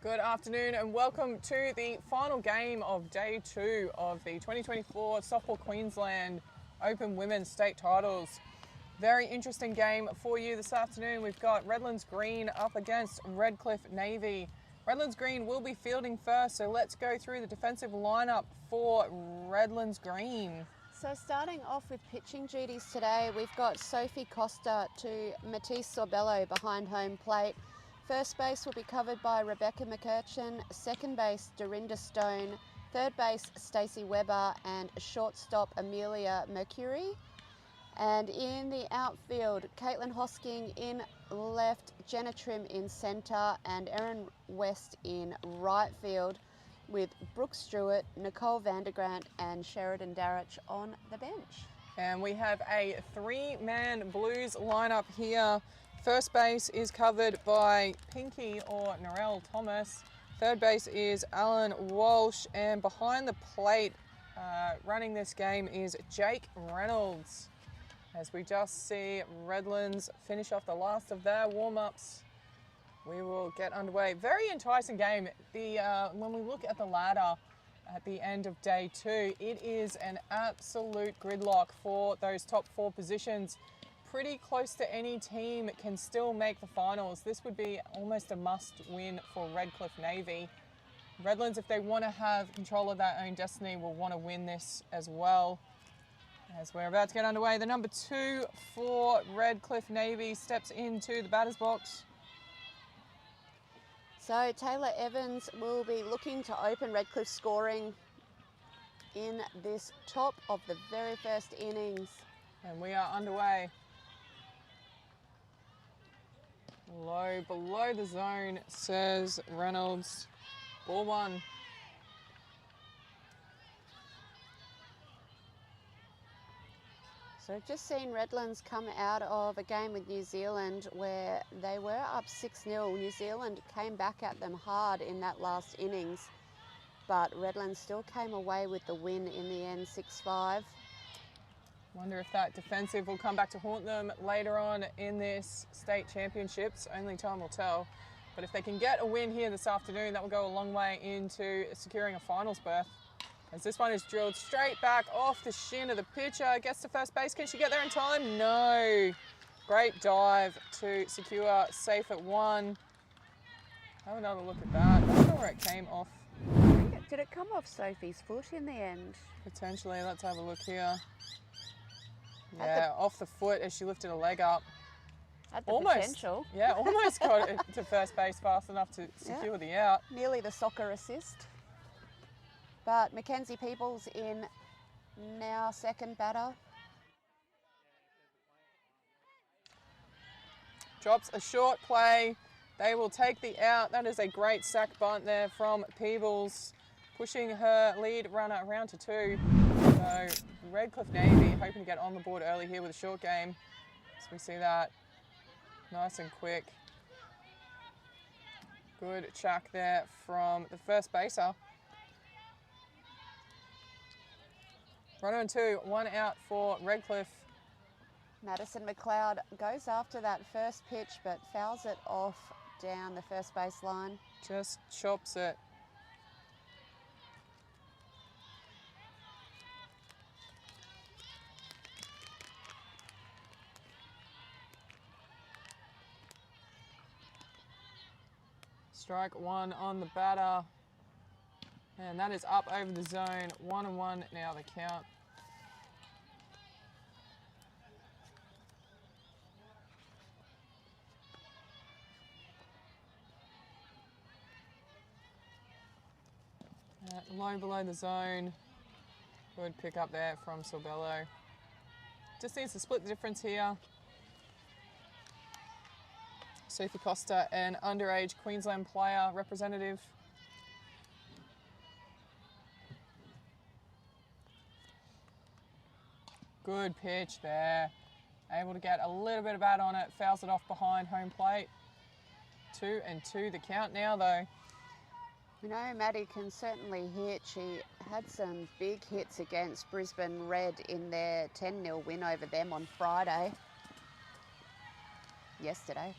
Good afternoon and welcome to the final game of day 2 of the 2024 Softball Queensland Open Women's State Titles. Very interesting game for you this afternoon. We've got Redlands Green up against Redcliffe Navy. Redlands Green will be fielding first, so let's go through the defensive lineup for Redlands Green. So starting off with pitching duties today, we've got Sophie Costa to Matisse Sorbello behind home plate. First base will be covered by Rebecca McCurchin, second base Dorinda Stone, third base Stacey Webber, and shortstop Amelia Mercury. And in the outfield, Caitlin Hosking in left, Jenna Trim in centre, and Erin West in right field, with Brooke Stewart, Nicole Vandergrant, and Sheridan Darrach on the bench. And we have a 3-man Blues lineup here. First base is covered by Pinky or Narelle Thomas. Third base is Alan Walsh, and behind the plate running this game is Jake Reynolds. As we just see Redlands finish off the last of their warm-ups, we will get underway. Very enticing game. When we look at the ladder at the end of day 2, it is an absolute gridlock for those top 4 positions. Pretty close to any team can still make the finals. This would be almost a must win for Redcliffe Navy. Redlands, if they want to have control of their own destiny, will want to win this as well. As we're about to get underway, the number 2 for Redcliffe Navy steps into the batter's box. So Taylor Evans will be looking to open Redcliffe scoring in this top of the very first innings. And we are underway. Low below the zone, says Reynolds. Ball 1. So just seen Redlands come out of a game with New Zealand where they were up 6-0. New Zealand came back at them hard in that last innings, but Redlands still came away with the win in the end, 6-5. Wonder if that defensive will come back to haunt them later on in this state championships. Only time will tell. But if they can get a win here this afternoon, that will go a long way into securing a finals berth. As this one is drilled straight back off the shin of the pitcher. Gets to first base. Can she get there in time? No. Great dive to secure safe at 1. Have another look at that. I don't know where it came off. Did it come off Sophie's foot in the end? Potentially. Let's have a look here. Yeah, off the foot as she lifted a leg up. At the almost, potential. Yeah, almost got it to first base fast enough to secure the out. Nearly the soccer assist. But Mackenzie Peoples in now second batter. Drops a short play. They will take the out. That is a great sack bunt there from Peebles, pushing her lead runner around to 2. So Redcliffe Navy hoping to get on the board early here with a short game. So we see that nice and quick. Good chuck there from the first baser. Runner and 2, 1 out for Redcliffe. Madison McLeod goes after that first pitch but fouls it off down the first base line. Just chops it. Strike 1 on the batter. And that is up over the zone. 1-1 now the count. Low below the zone. Good pick up there from Sorbello. Just needs to split the difference here. Sophie Costa, an underage Queensland player representative. Good pitch there. Able to get a little bit of bat on it. Fouls it off behind home plate. 2-2 the count now though. You know, Maddie can certainly hit. She had some big hits against Brisbane Red in their 10-0 win over them on Friday. Yesterday.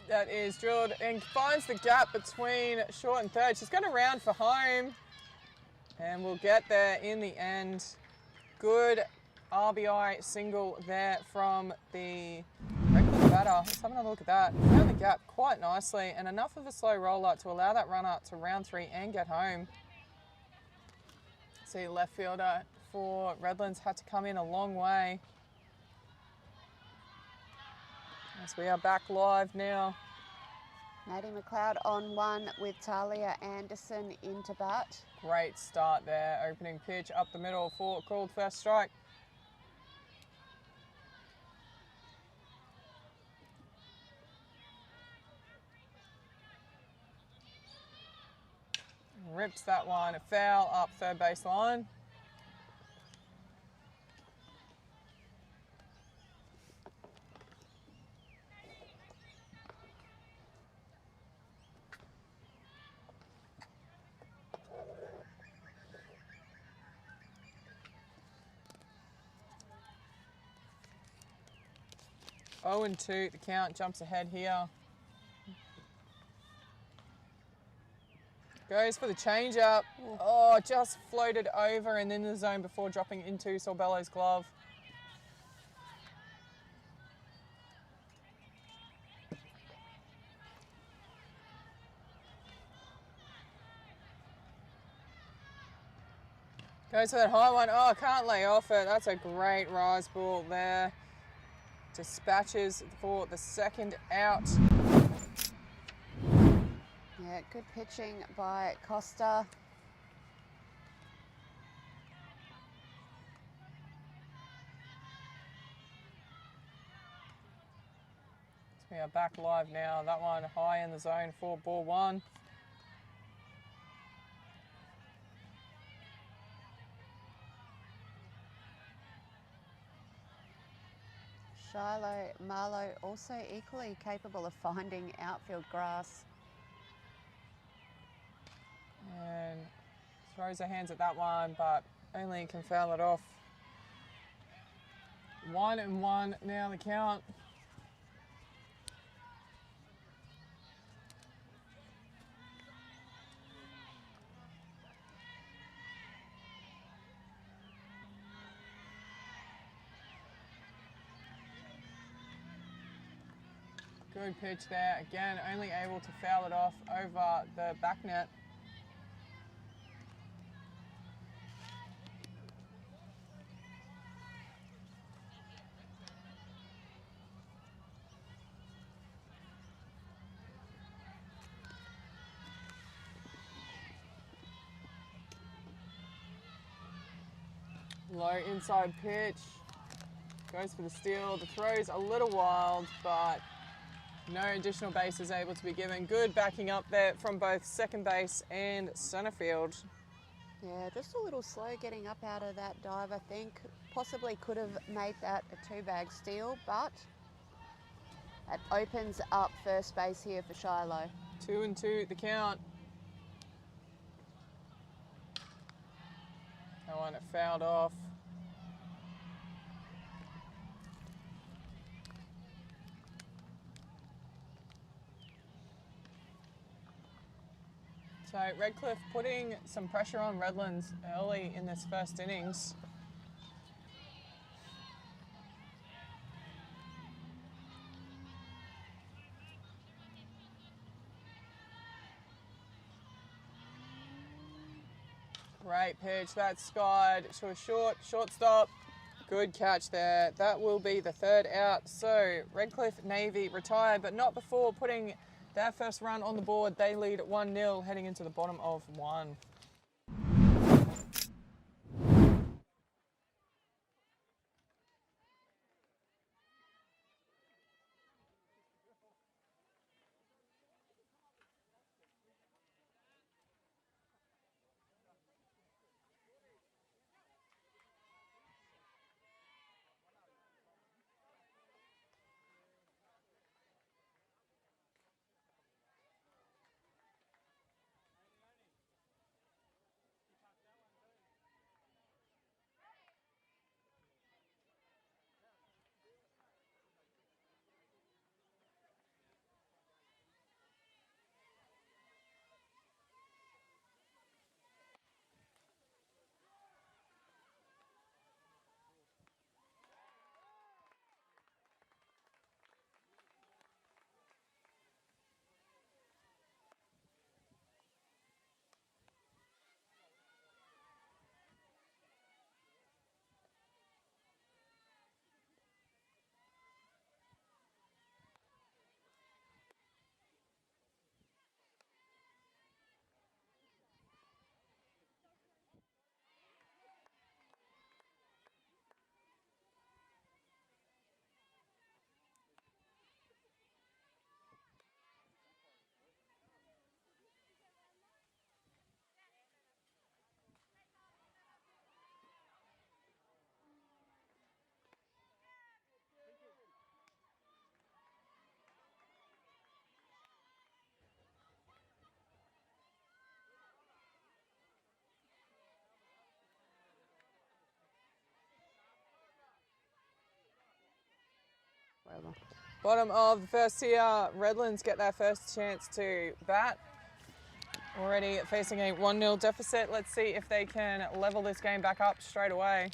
that is drilled and finds the gap between short and third. She's going to round for home and we'll get there in the end. Good RBI single there from the Redcliffe batter. Let's have another look at that. Found the gap quite nicely and enough of a slow roller to allow that runner to round 3 and get home. See, left fielder for Redlands had to come in a long way. As we are back live now. Maddie McLeod on 1 with Talia Anderson into bat. Great start there. Opening pitch up the middle for called first strike. Rips that one. A foul up third base line. Oh and 2, the count jumps ahead here. Goes for the change-up. Oh, just floated over and in the zone before dropping into Sorbello's glove. Goes for that high one. Oh, can't lay off it. That's a great rise ball there. Dispatches for the second out. Yeah, good pitching by Costa. We are back live now. That one high in the zone for ball 1. Shiloh Marlowe also equally capable of finding outfield grass. And throws her hands at that one, but only can foul it off. 1-1 now the count. Good pitch there. Again, only able to foul it off over the back net. Low inside pitch. Goes for the steal. The throw's a little wild, but no additional base is able to be given. Good backing up there from both second base and centre field. Yeah, just a little slow getting up out of that dive, I think. Possibly could have made that a 2-bag steal, but it opens up first base here for Shiloh. 2-2 the count. That one it fouled off. So Redcliffe putting some pressure on Redlands early in this first innings. Great pitch, that's skied to a shortstop. Good catch there. That will be the third out. So Redcliffe Navy retired, but not before putting their first run on the board. They lead 1-0 heading into the bottom of 1. over. Bottom of the first here, Redlands get their first chance to bat. Already facing a 1-0 deficit. Let's see if they can level this game back up straight away.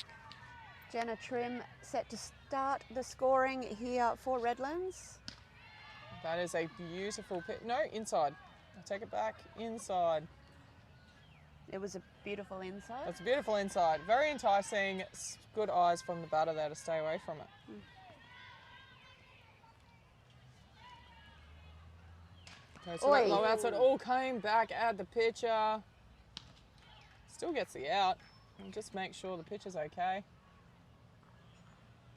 Jenna Trim set to start the scoring here for Redlands. That is a beautiful pitch. No, inside. I'll take it back. Inside. It was a beautiful inside. That's a beautiful inside. Very enticing. Good eyes from the batter there to stay away from it. Okay, so that low outside all came back at the pitcher. Still gets the out. And just make sure the pitcher's okay.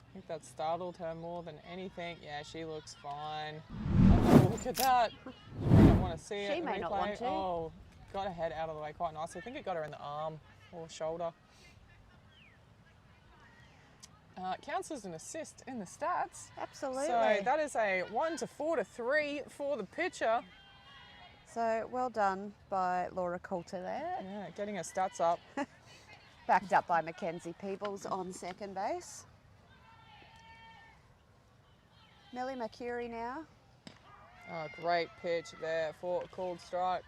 I think that startled her more than anything. Yeah, she looks fine. Oh, look at that. She may not want to see it. She may not want to. Oh, got her head out of the way quite nicely. I think it got her in the arm or shoulder. Counts as an assist in the stats. Absolutely. So that is a 1-4-3 for the pitcher. So well done by Laura Coulter there. Yeah, getting her stats up. Backed up by Mackenzie Peebles on second base. Millie Mercury now. Oh, great pitch there for a called strike.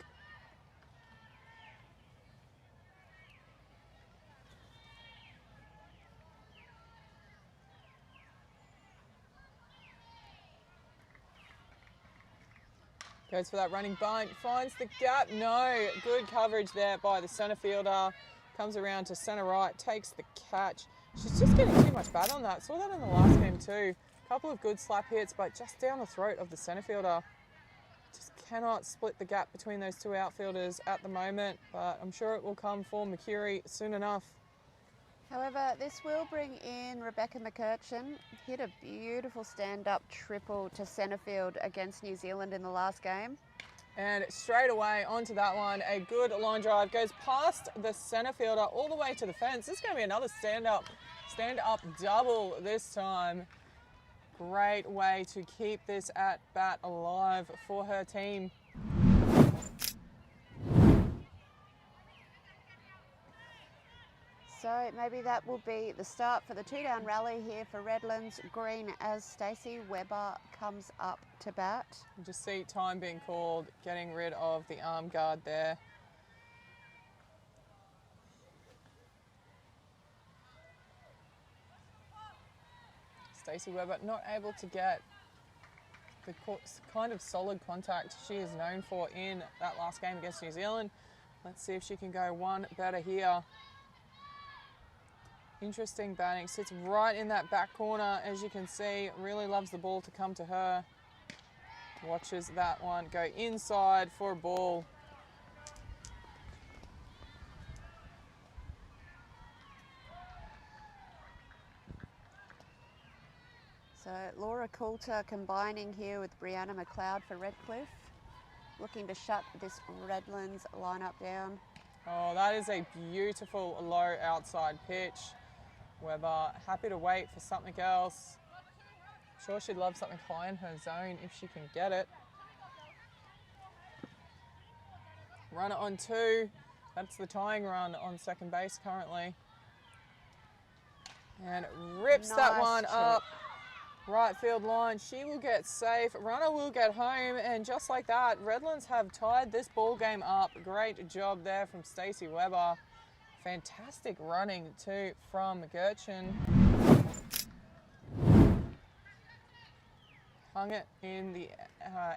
Goes for that running bunt, finds the gap. No, good coverage there by the centre fielder. Comes around to centre right, takes the catch. She's just getting too much bat on that. Saw that in the last game too. Couple of good slap hits, but just down the throat of the centre fielder. Just cannot split the gap between those two outfielders at the moment, but I'm sure it will come for Mercury soon enough. However, this will bring in Rebecca McCurchin. Hit a beautiful stand-up triple to centre field against New Zealand in the last game. And straight away onto that one, a good line drive goes past the centre fielder all the way to the fence. This is going to be another stand-up double this time. Great way to keep this at bat alive for her team. So maybe that will be the start for the two-down rally here for Redlands Green as Stacey Webber comes up to bat. You just see time being called, getting rid of the arm guard there. Stacey Webber not able to get the kind of solid contact she is known for in that last game against New Zealand. Let's see if she can go one better here. Interesting batting, sits right in that back corner as you can see, really loves the ball to come to her. Watches that one go inside for a ball. So Laura Coulter combining here with Brianna McLeod for Redcliffe, looking to shut this Redlands lineup down. Oh, that is a beautiful low outside pitch. Webber happy to wait for something else. Sure she'd love something high in her zone if she can get it. Runner on two. That's the tying run on second base currently. And rips that one up. Right field line. She will get safe. Runner will get home. And just like that, Redlands have tied this ball game up. Great job there from Stacey Webber. Fantastic running too from McCurchin. Hung it in the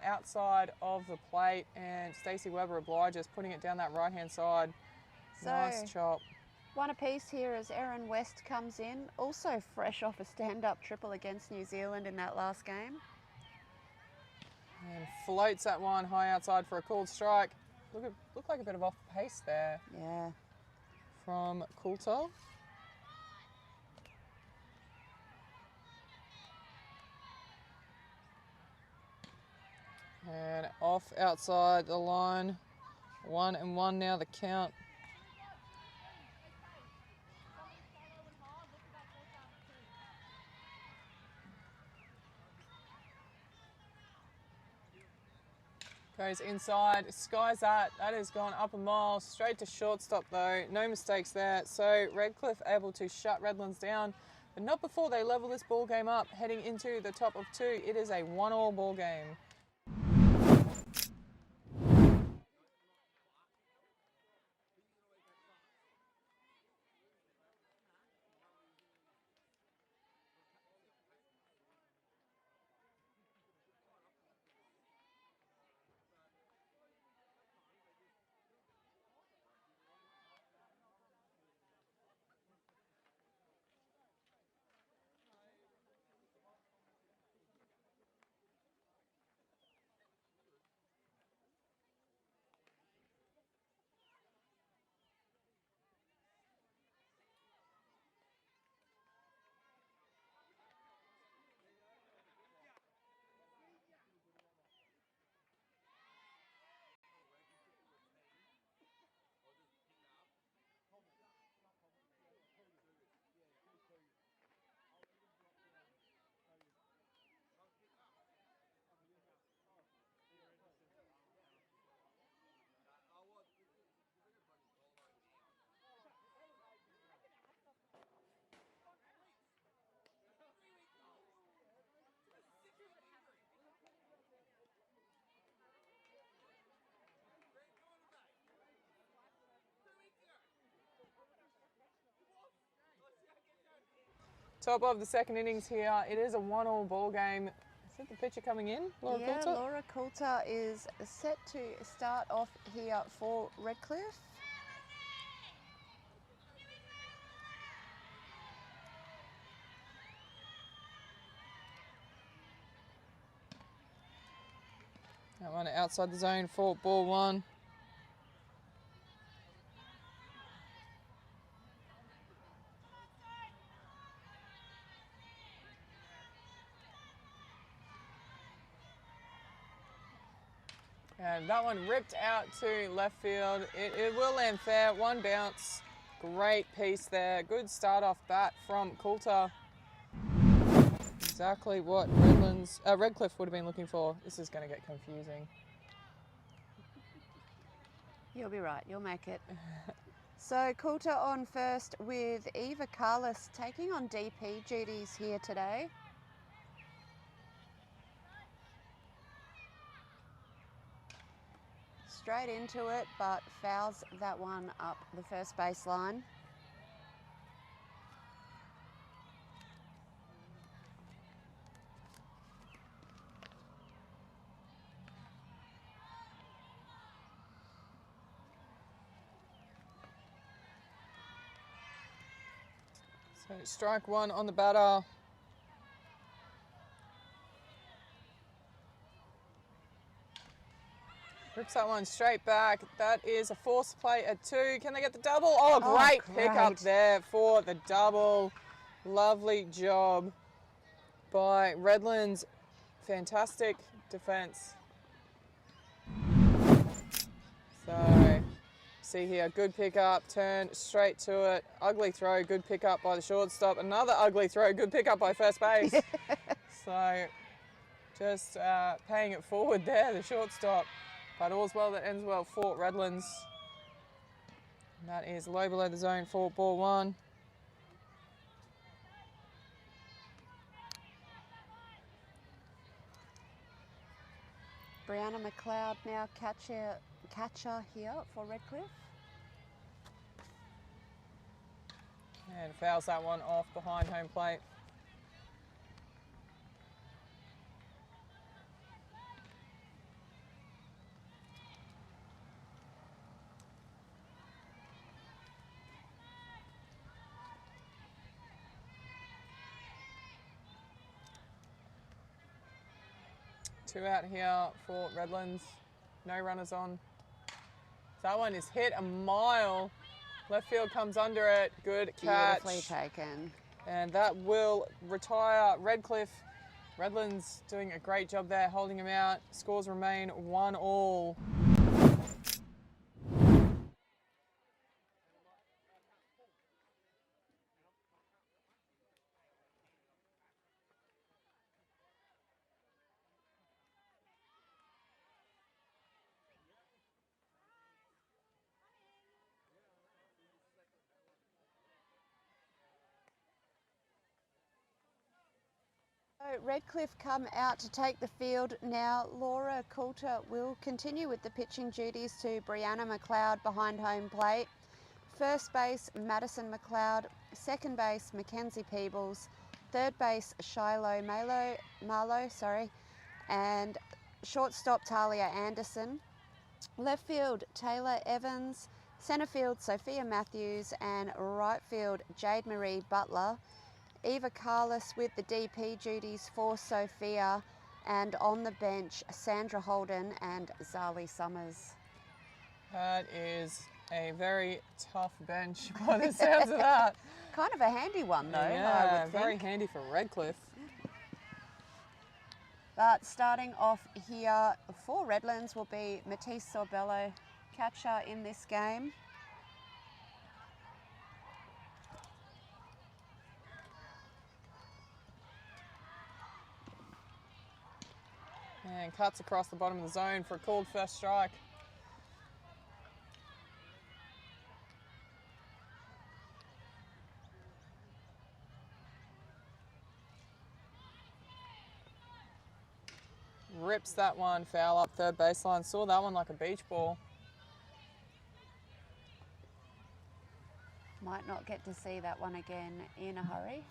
outside of the plate, and Stacey Webber obliges, putting it down that right-hand side. So, nice chop. One apiece here as Erin West comes in, also fresh off a stand-up triple against New Zealand in that last game. And floats that one high outside for a called strike. Looked like a bit of off pace there. Yeah. From Coulter. And off outside the line. 1-1 now the count. Goes inside, skies that. That has gone up a mile, straight to shortstop though. No mistakes there. So Redcliffe able to shut Redlands down. but not before they level this ball game up. Heading into the top of 2, it is a 1-all ball game. Top of the second innings here. It is a 1-all ball game. Is it the pitcher coming in, Laura Coulter? Laura Coulter is set to start off here for Redcliffe. That one outside the zone for ball 1. And that one ripped out to left field. It will land fair. One bounce. Great piece there. Good start off bat from Coulter. Exactly what Redcliffe would have been looking for. This is going to get confusing. You'll be right, you'll make it. So Coulter on first with Eva Carlos taking on DP duties here today. Straight into it, but fouls that one up the first baseline. So strike 1 on the batter. Rips that one straight back. That is a forced play at 2. Can they get the double? Oh, great pickup there for the double. Lovely job by Redlands. Fantastic defense. So, see here, good pickup, turn straight to it. Ugly throw, good pickup by the shortstop. Another ugly throw, good pickup by first base. So, just paying it forward there, the shortstop. But all's well that ends well for Redlands. And that is low below the zone for ball 1. Brianna McLeod now catcher here for Redcliffe. And fouls that one off behind home plate. Two out here for Redlands. No runners on. That one is hit a mile. Left field comes under it. Good catch. Beautifully taken. And that will retire Redcliffe. Redlands doing a great job there, holding him out. Scores remain 1-all. Redcliffe come out to take the field now. Laura Coulter will continue with the pitching duties to Brianna McLeod behind home plate. First base, Madison McLeod. Second base, Mackenzie Peebles. Third base, Shiloh Marlowe, and shortstop, Talia Anderson. Left field, Taylor Evans. Centre field, Sophia Matthews, and right field, Jade Marie Butler. Eva Carlos with the DP duties for Sophia, and on the bench, Sandra Holden and Zali Summers. That is a very tough bench by the sounds of that. Kind of a handy one though, Yeah, I would think. very handy for Redcliffe. But starting off here for Redlands will be Matisse Sorbello, catcher in this game. And cuts across the bottom of the zone for a called first strike. Rips that one foul up third baseline. Saw that one like a beach ball. Might not get to see that one again in a hurry.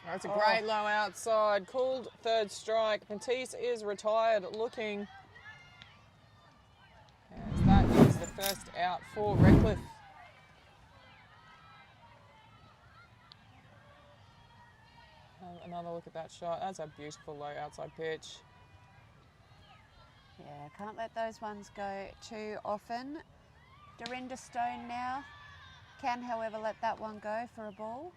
That's a great low outside. Called third strike. Matisse is retired looking. As that is the first out for Redcliffe. Have another look at that shot. That's a beautiful low outside pitch. Yeah, can't let those ones go too often. Dorinda Stone now can, however, let that one go for a ball.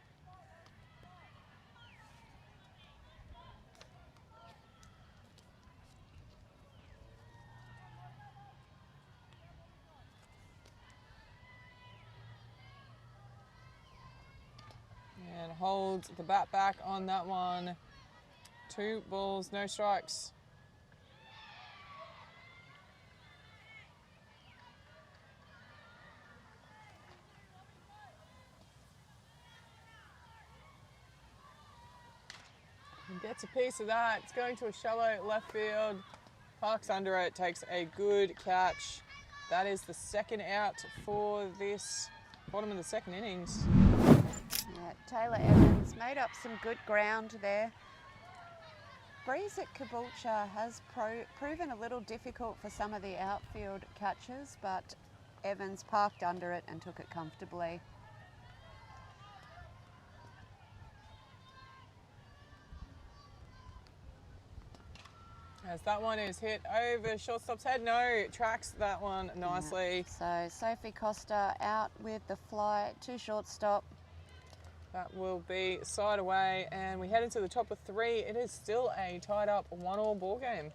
And holds the bat back on that one. 2 balls, no strikes. And gets a piece of that. It's going to a shallow left field. Parks under it, takes a good catch. That is the second out for this bottom of the second innings. Yeah, Taylor Evans made up some good ground there. Breeze at Caboolture has proven a little difficult for some of the outfield catches, but Evans parked under it and took it comfortably. As that one is hit over shortstop's head. No, it tracks that one nicely. Yeah. So Sophie Costa out with the fly to shortstop. That will be side away, and we head into the top of 3. It is still a tied up 1-1 ball game.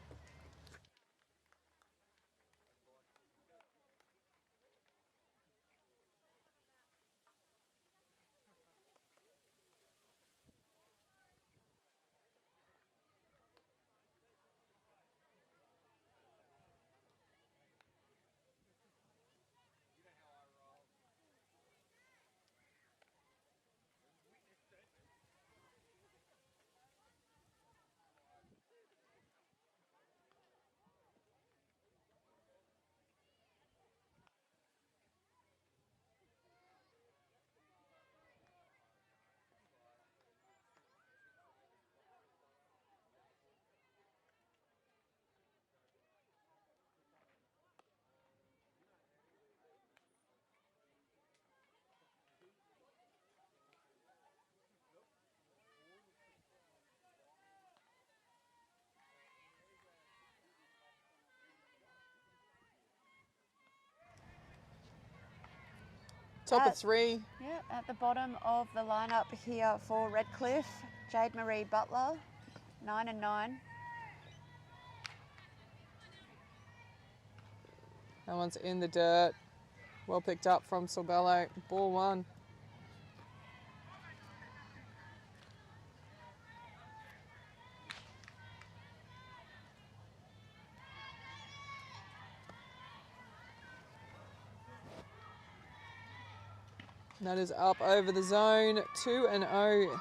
Top of 3. Yeah, at the bottom of the lineup here for Redcliffe, Jade Marie Butler, 9 and 9. That one's in the dirt. Well picked up from Sorbello. Ball 1. That is up over the zone, 2-0.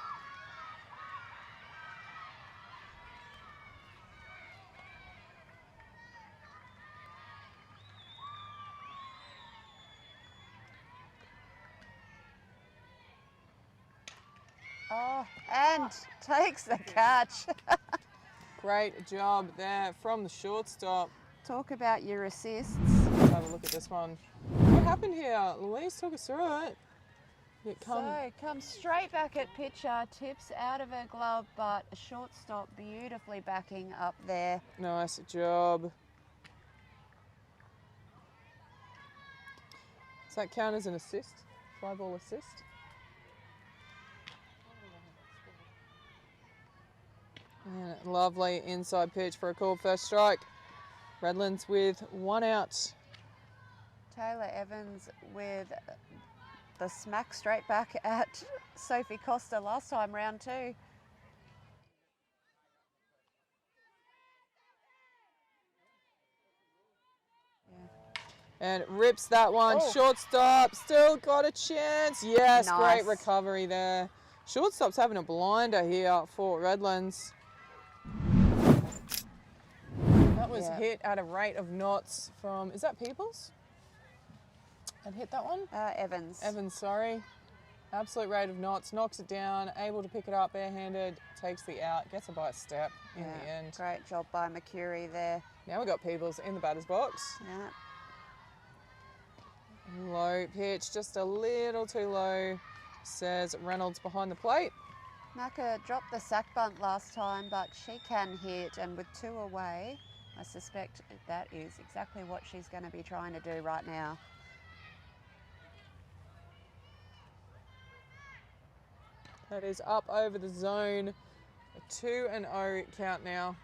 Oh, and takes the catch. Great job there from the shortstop. Talk about your assists. Let's have a look at this one. What happened here? Louise took us through it. So comes straight back at pitcher, tips out of her glove, but a shortstop beautifully backing up there. Nice job. Does that count as an assist? Fly ball assist? And lovely inside pitch for a called first strike. Redlands with 1 out. Taylor Evans with the smack straight back at Sophie Costa last time, round 2. And rips that one. Oh. Shortstop, still got a chance. Yes, Nice. Great recovery there. Shortstop's having a blinder here for Redlands. That was hit at a rate of knots from, is that Peoples? And hit that one? Evans. Evans, sorry. Absolute rate of knots, knocks it down, able to pick it up barehanded, takes the out, gets it by a step in the end. Great job by Mercury there. Now we've got Peoples in the batter's box. Yeah. Low pitch, just a little too low, says Reynolds behind the plate. Macca dropped the sack bunt last time, but she can hit, and with 2 away, I suspect that is exactly what she's going to be trying to do right now. That is up over the zone, a 2-0 count now.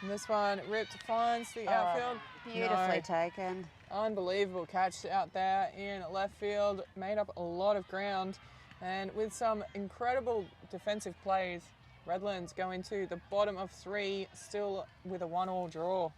And this one ripped, finds the outfield. Beautifully taken. Unbelievable catch out there in left field. Made up a lot of ground. And with some incredible defensive plays, Redlands go into the bottom of 3, still with a 1-1 draw.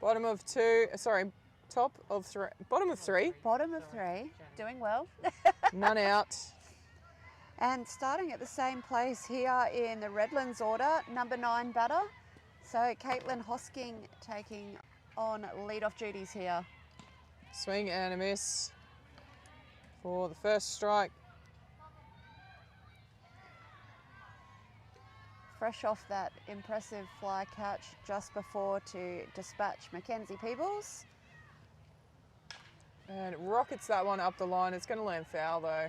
Bottom of 3. Bottom of 3. Bottom of 3, doing well. None out. And starting at the same place here in the Redlands order, number 9 batter. So Caitlin Hosking taking on lead-off duties here. Swing and a miss for the first strike. Fresh off that impressive fly catch just before to dispatch Mackenzie Peebles. And rockets that one up the line. It's going to land foul though.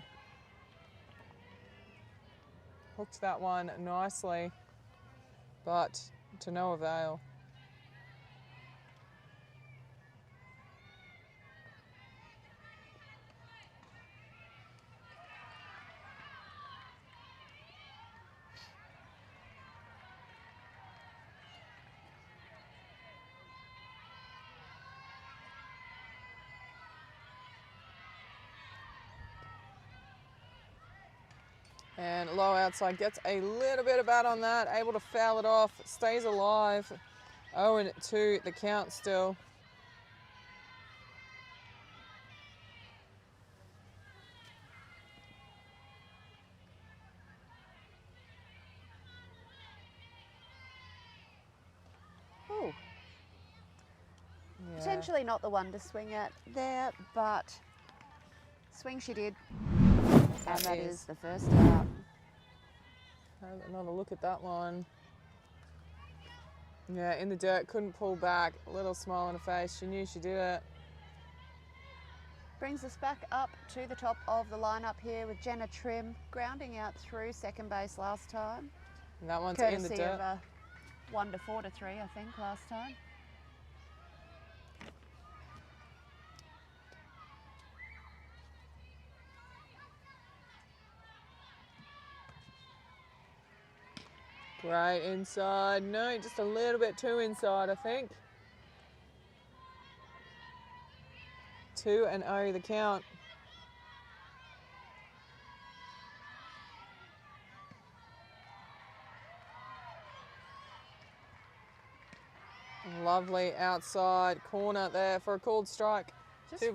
Hooked that one nicely, but to no avail. And low outside, gets a little bit of bat on that, able to foul it off, stays alive. 0-2 the count still. Ooh. Potentially not the one to swing at there, but swing she did. And that is the first out. Have another look at that one. Yeah, in the dirt, couldn't pull back. A little smile on her face. She knew she did it. Brings us back up to the top of the lineup here with Jenna Trim grounding out through second base last time. And that one's courtesy in the dirt. of a 1 to 4 to 3, I think, last time. Great inside. No, just a little bit too inside, I think. 2-0 the count. Lovely outside corner there for a called strike. Just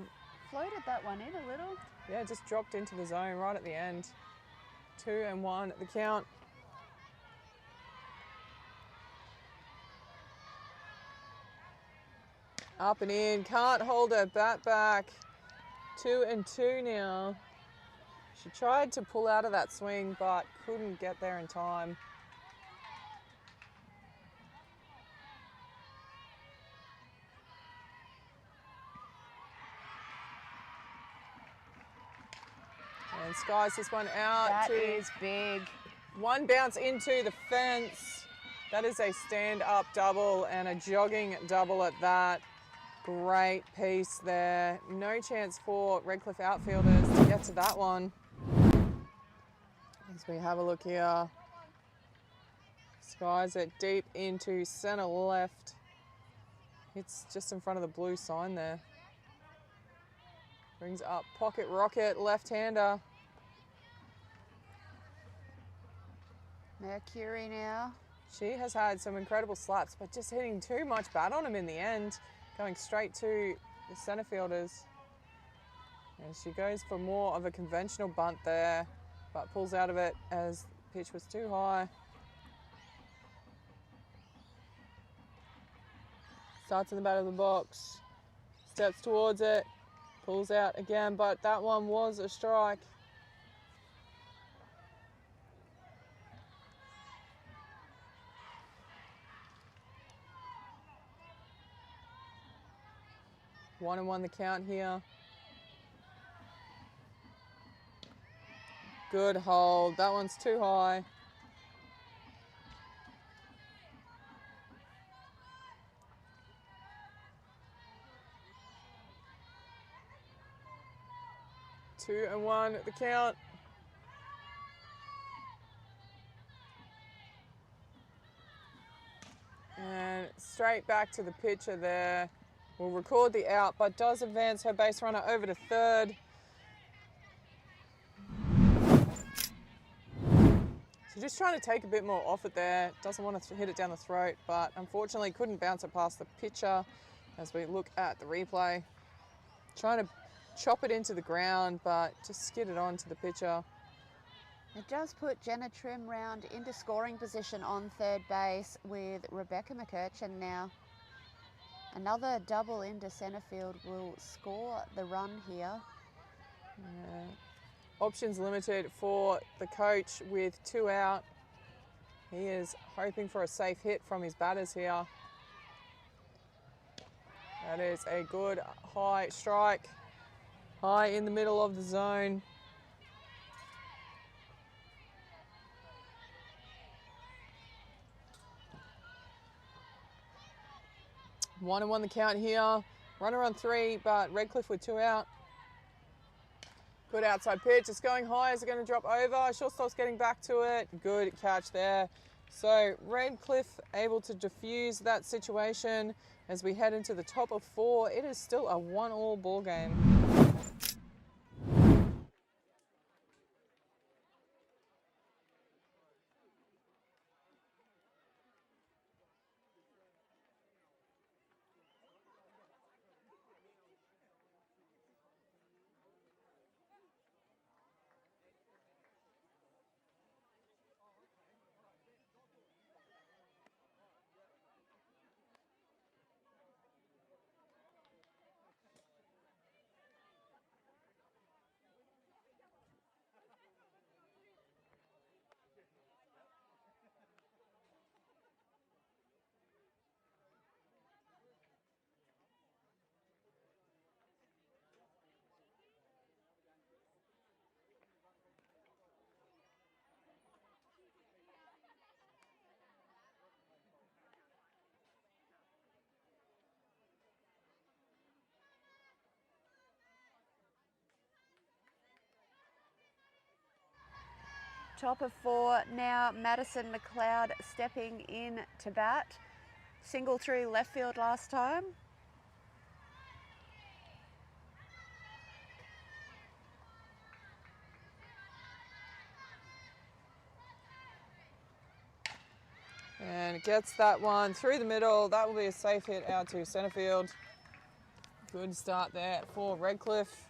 floated that one in a little. Yeah, just dropped into the zone right at the end. 2-1 the count. Up and in, can't hold her bat back. 2-2 now. She tried to pull out of that swing, but couldn't get there in time. And skies this one out. That is big. One bounce into the fence. That is a stand-up double and a jogging double at that. Great piece there. No chance for Redcliffe outfielders to get to that one. As we have a look here. Skies it deep into centre left. It's just in front of the blue sign there. Brings up pocket rocket, left-hander. Mercury now. She has had some incredible slaps, but just hitting too much bat on him in the end. Going straight to the centre fielders. And she goes for more of a conventional bunt there, but pulls out of it as the pitch was too high. Starts in the back of the box, steps towards it, pulls out again, but that one was a strike. One and one the count here. Good hold. That one's too high. Two and one at the count. And straight back to the pitcher there. Will record the out, but does advance her base runner over to third. So just trying to take a bit more off it there. Doesn't want to hit it down the throat, but unfortunately couldn't bounce it past the pitcher as we look at the replay. Trying to chop it into the ground, but just skid it on to the pitcher. It does put Jenna Trim round into scoring position on third base with Rebecca McCurchan now. Another double into centre field will score the run here. Yeah. Options limited for the coach with 2 out. He is hoping for a safe hit from his batters here. That is a good high strike. High in the middle of the zone. One and one the count here. Runner on 3, but Redcliffe with 2 out. Good outside pitch. It's going high. Is it going to drop over? Shortstop's getting back to it. Good catch there. So Redcliffe able to diffuse that situation as we head into the top of 4. It is still a 1-all ball game. top of 4 now. Madison McLeod stepping in to bat. Single through left field last time. And gets that one through the middle. That will be a safe hit out to centre field. Good start there for Redcliffe.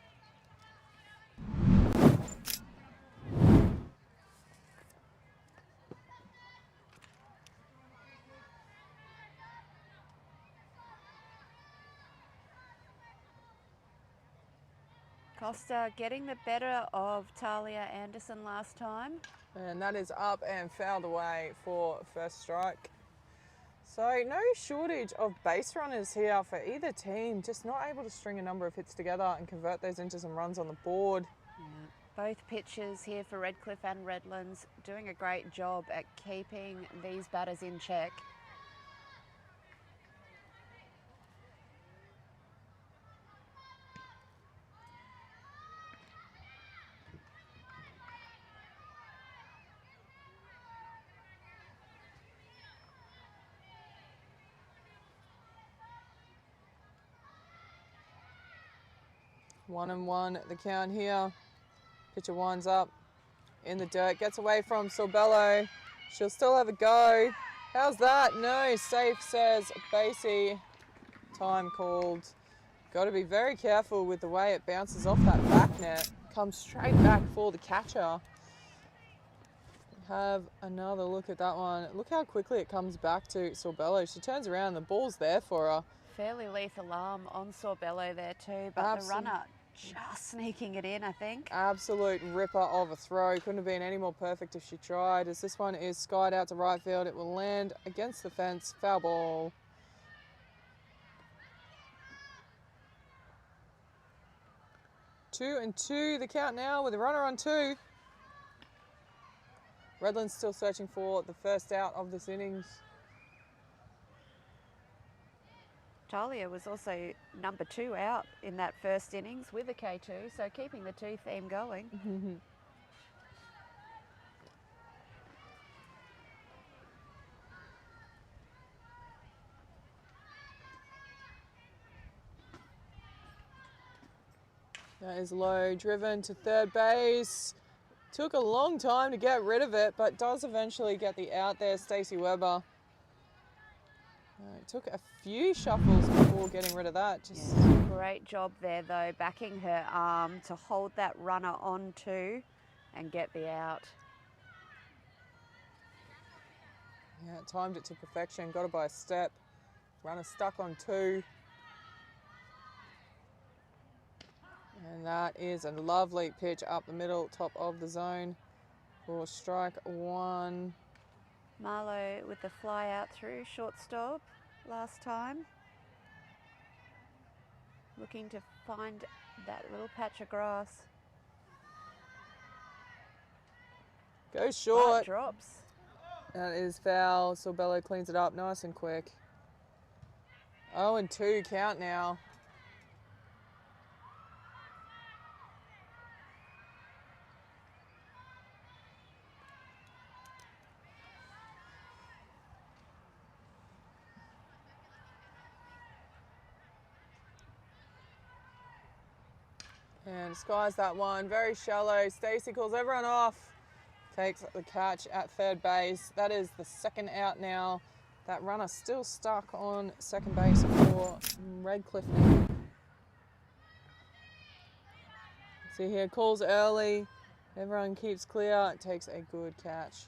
Costa getting the better of Talia Anderson last time. And that is up and fouled away for first strike. So no shortage of base runners here for either team, just not able to string a number of hits together and convert those into some runs on the board. Yeah. Both pitchers here for Redcliffe and Redlands doing a great job at keeping these batters in check. One and one, the count here. Pitcher winds up in the dirt, gets away from Sorbello. She'll still have a go. How's that? No, safe, says Basie. Time called. Got to be very careful with the way it bounces off that back net. Comes straight back for the catcher. Have another look at that one. Look how quickly it comes back to Sorbello. She turns around, the ball's there for her. Fairly lethal arm on Sorbello there too, but the runner just sneaking it in, I think. Absolute ripper of a throw. Couldn't have been any more perfect if she tried. As this one is skied out to right field, it will land against the fence. Foul ball. Two and two, the count now with a runner on 2. Redlands still searching for the first out of this innings. Talia was also number 2 out in that first innings with a K2, so keeping the 2 theme going. That is low, driven to third base. Took a long time to get rid of it, but does eventually get the out there, Stacey Weber. It took a few shuffles before getting rid of that. Just Great job there though, backing her arm to hold that runner on 2 and get the out. Yeah, timed it to perfection, got it by a step. Runner stuck on 2. And that is a lovely pitch up the middle, top of the zone for strike 1. Marlowe with the fly out through shortstop last time. Looking to find that little patch of grass. Goes short. Drops. That is foul. Sorbello cleans it up nice and quick. 0 and 2 count now. And skies that one, very shallow. Stacey calls everyone off. Takes the catch at third base. That is the second out now. That runner still stuck on second base for Redcliffe. See here, calls early. Everyone keeps clear. It takes a good catch.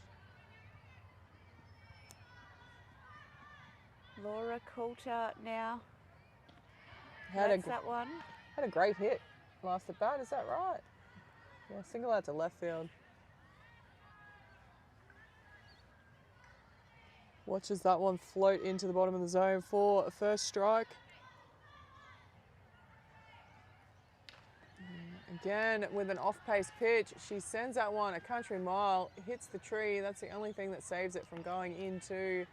Laura Coulter now. Had that one. Had a great hit last at bat, is that right? Yeah, single out to left field. Watches that one float into the bottom of the zone for a first strike. Again, with an off-pace pitch, she sends that one a country mile, hits the tree. That's the only thing that saves it from going into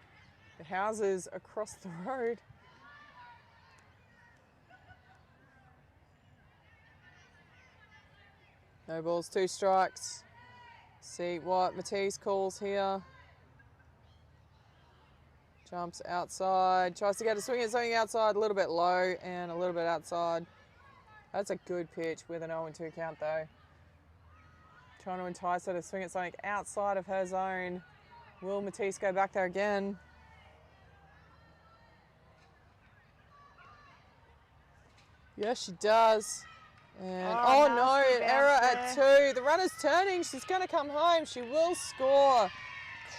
the houses across the road. No balls, 2 strikes. See what Matisse calls here. Jumps outside, tries to get a swing at something outside, a little bit low and a little bit outside. That's a good pitch with an 0-2 count though. Trying to entice her to swing at something outside of her zone. Will Matisse go back there again? Yes, she does. And oh no, error at 2. The runner's turning. She's going to come home. She will score.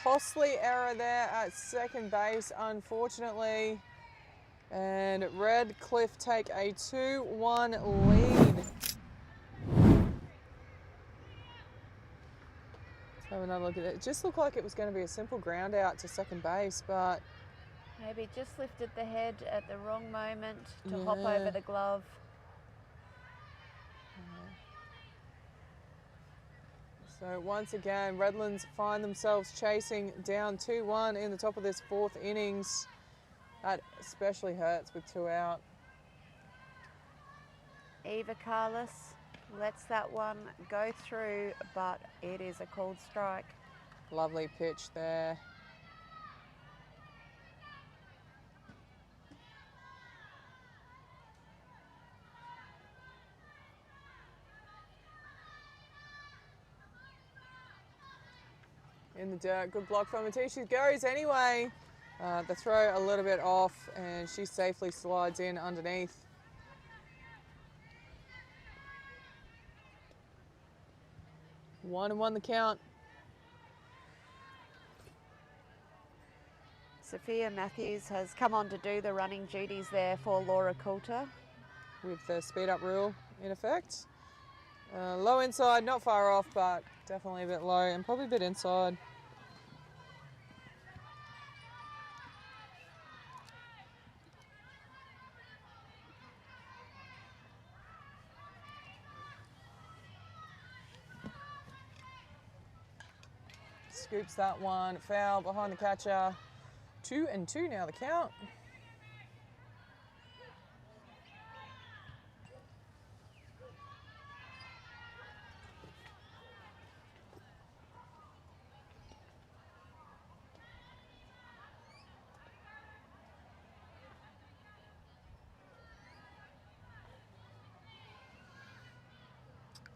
Costly error there at second base, unfortunately. And Redcliffe take a 2-1 lead. Let's have another look at it. It just looked like it was going to be a simple ground out to second base, but maybe just lifted the head at the wrong moment to hop over the glove. So once again, Redlands find themselves chasing down 2-1 in the top of this 4th innings. That especially hurts with 2 out. Eva Carlos lets that one go through, but it is a called strike. Lovely pitch there. In the dirt, good block from Matisse. She goes anyway. The throw a little bit off and she safely slides in underneath. One and 1 the count. Sophia Matthews has come on to do the running duties there for Laura Coulter. With the speed up rule in effect. Low inside, not far off, but definitely a bit low and probably a bit inside. Scoops that one, foul behind the catcher. 2 and 2 now the count.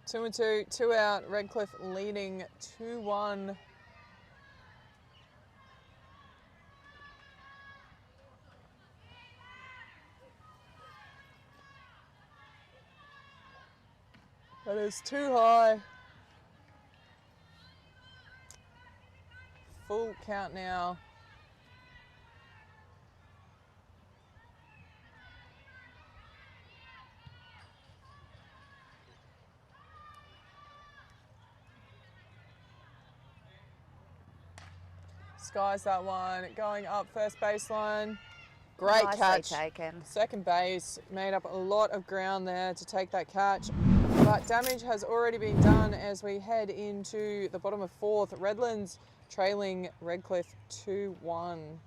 Two and 2, 2 out. Redcliffe leading 2-1. That is too high. Full count now. Skies that one, going up first baseline. Great catch. Taken. Second base, made up a lot of ground there to take that catch. But damage has already been done as we head into the bottom of 4th. Redlands trailing Redcliffe 2-1.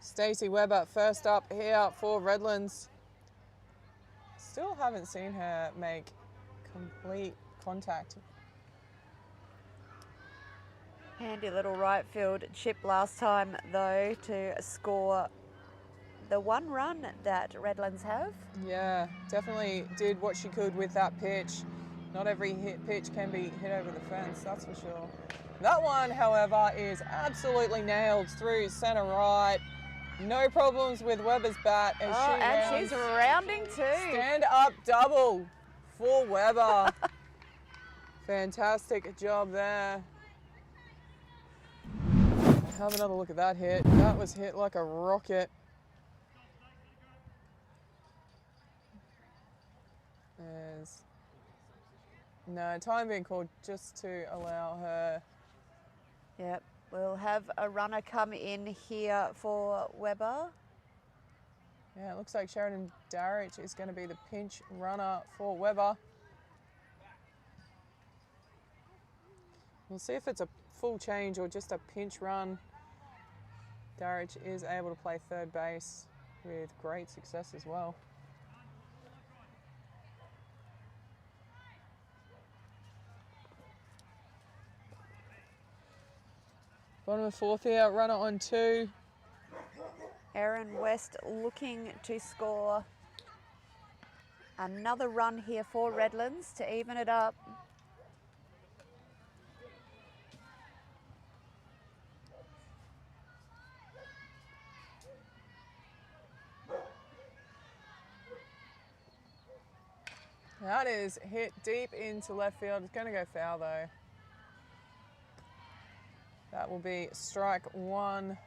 Stacey Webber first up here for Redlands. Still haven't seen her make complete contact. Handy little right field chip last time though to score the one run that Redlands have. Yeah, definitely did what she could with that pitch. Not every pitch can be hit over the fence, that's for sure. That one, however, is absolutely nailed through centre right. No problems with Webber's bat as she's rounding too. Stand up double for Webber. Fantastic job there. Have another look at that hit. That was hit like a rocket. There's no time being called just to allow her. Yep, we'll have a runner come in here for Webber. Yeah, it looks like Sheridan Darrich is going to be the pinch runner for Webber. We'll see if it's a full change or just a pinch run. Darrich is able to play third base with great success as well. Bottom of fourth here, runner on 2. Erin West looking to score another run here for Redlands to even it up. That is hit deep into left field. It's going to go foul though. That will be strike 1.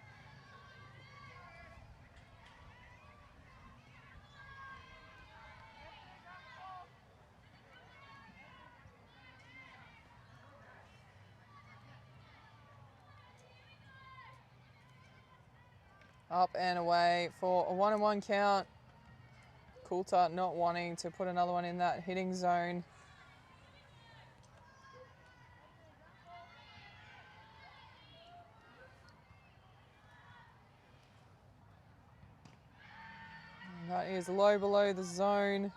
Up and away for a 1-1 count. Coulter not wanting to put another one in that hitting zone. And that is low below the zone.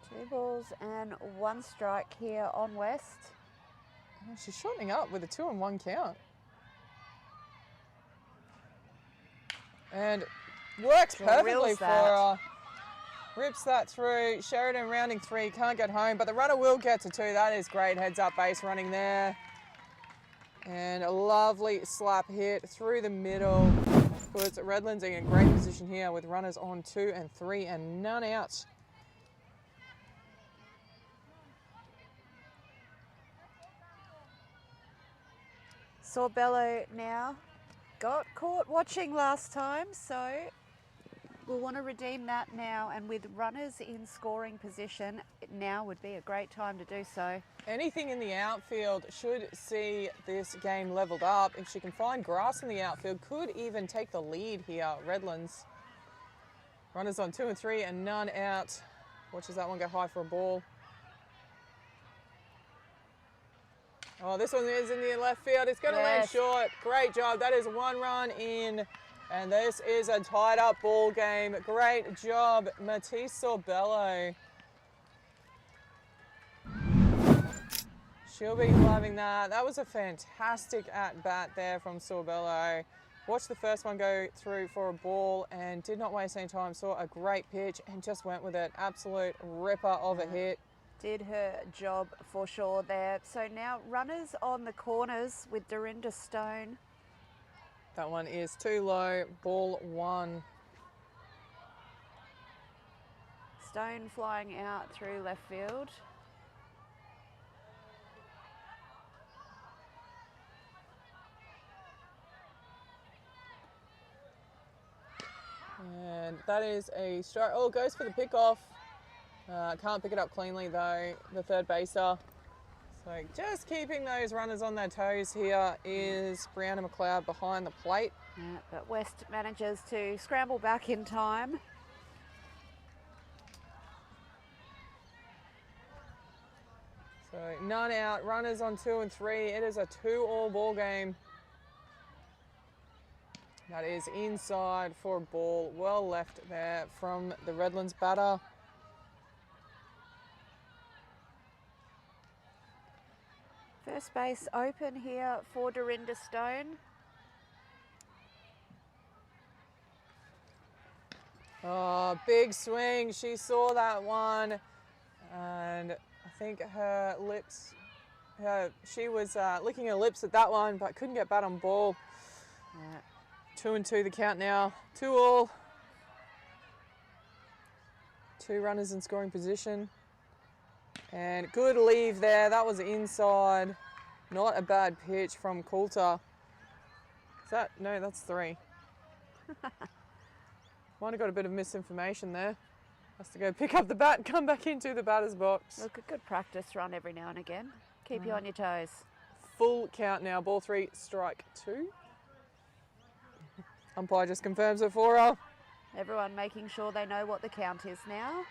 Two balls and 1 strike here on West. Oh, she's shortening up with a 2-1 count. And works perfectly for her. Rips that through. Sheridan rounding 3, can't get home, but the runner will get to 2. That is great heads up base running there. And a lovely slap hit through the middle. Puts Redlands in a great position here with runners on 2 and 3 and none out. Sorbello now got caught watching last time, so we'll want to redeem that now, and with runners in scoring position, now would be a great time to do so. Anything in the outfield should see this game leveled up. If she can find grass in the outfield, could even take the lead here, Redlands. Runners on 2 and 3 and none out. Watches that one go high for a ball. Oh, this one is in the left field. It's going to land short. Great job. That is 1 run in. And this is a tied up ball game. Great job, Matisse Sorbello. She'll be loving that. That was a fantastic at-bat there from Sorbello. Watched the first one go through for a ball and did not waste any time. Saw a great pitch and just went with it. Absolute ripper of a hit. Did her job for sure there. So now runners on the corners with Dorinda Stone. That one is too low, ball 1. Stone flying out through left field. And that is a strike. Oh, goes for the pickoff. Can't pick it up cleanly though, the third baser. So just keeping those runners on their toes here is Brianna McLeod behind the plate. Yeah, but West manages to scramble back in time. So none out, runners on 2 and 3. It is a 2-all ball game. That is inside for a ball. Well left there from the Redlands batter. First First base open here for Dorinda Stone. Oh, big swing. She saw that one. And I think her lips, she was licking her lips at that one, but couldn't get bat on ball. Yeah. 2-2 the count now. 2-2. 2 runners in scoring position. And good leave there. That was inside. Not a bad pitch from Coulter. Is that? No, that's 3. Might have got a bit of misinformation there. Has to go pick up the bat and come back into the batter's box. Look, a good practice run every now and again. Keep you on your toes. Full count now. Ball 3, strike 2. Umpire just confirms it for her. Everyone making sure they know what the count is now.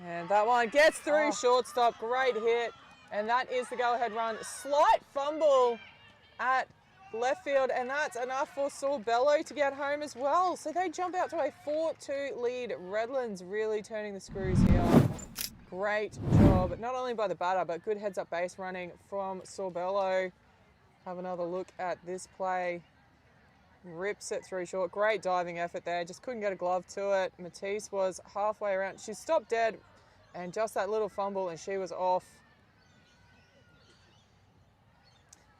And that one gets through shortstop. Great hit. And that is the go-ahead run. Slight fumble at left field, and that's enough for Sorbello to get home as well. So they jump out to a 4-2 lead. Redlands really turning the screws here. Great job, not only by the batter, but good heads-up base running from Sorbello. Have another look at this play. Rips it through short. Great diving effort there. Just couldn't get a glove to it. Matisse was halfway around. She stopped dead, and just that little fumble, and she was off.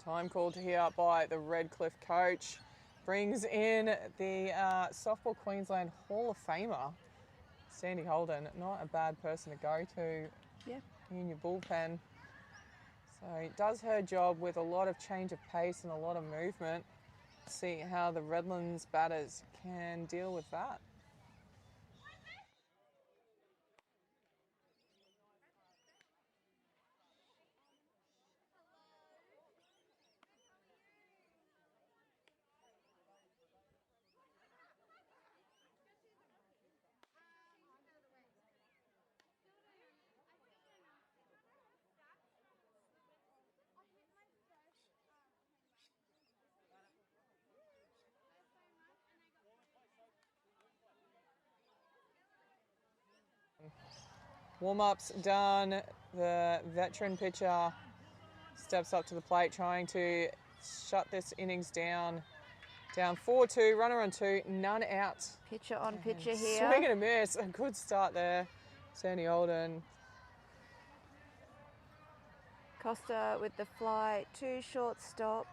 Time called here by the Redcliffe coach. Brings in the Softball Queensland Hall of Famer, Sandy Holden. Not a bad person to go to in your bullpen. So it does her job with a lot of change of pace and a lot of movement. See how the Redlands batters can deal with that. Warm-ups done. The veteran pitcher steps up to the plate trying to shut this innings down. Down 4-2, runner on 2, none out. Pitcher on pitcher here. Swing and a miss. A good start there. Sandy Holden. Costa with the fly, 2 shortstop.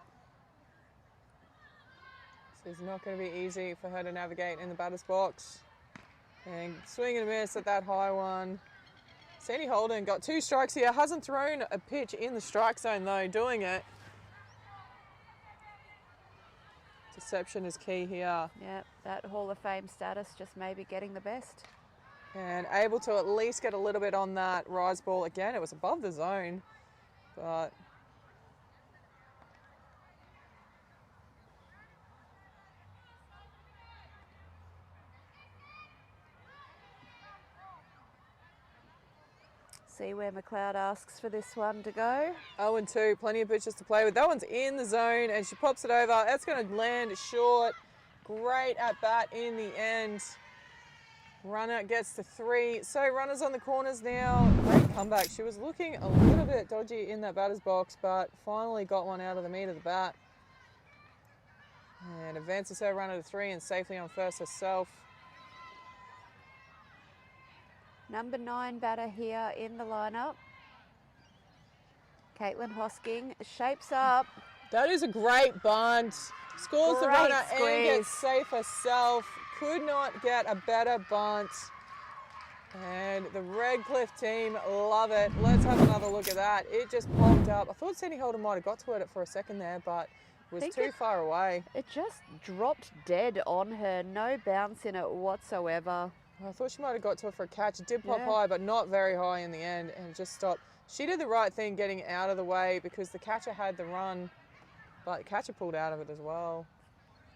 This is not going to be easy for her to navigate in the batter's box. And swing and a miss at that high one. Sandy Holden got 2 strikes here. Hasn't thrown a pitch in the strike zone though, doing it. Deception is key here. Yeah, that Hall of Fame status just maybe getting the best. And able to at least get a little bit on that rise ball. Again, it was above the zone, but See where McLeod asks for this one to go. 0-2, plenty of pitches to play with. That one's in the zone and she pops it over. That's going to land short. Great at bat in the end. Runner gets to 3. So runners on the corners now. Great comeback. She was looking a little bit dodgy in that batter's box, but finally got one out of the meat of the bat. And advances her runner to 3 and safely on first herself. Number 9 batter here in the lineup. Caitlin Hosking shapes up. That is a great bunt. Scores the runner Squeeze. and gets safe herself. Could not get a better bunt. And the Redcliffe team love it. Let's have another look at that. It just popped up. I thought Sandy Holden might have got to it for a second there, but was too far away. It just dropped dead on her. No bounce in it whatsoever. I thought she might have got to it for a catch. It did pop high, but not very high in the end, and it just stopped. She did the right thing getting out of the way because the catcher had the run, but the catcher pulled out of it as well.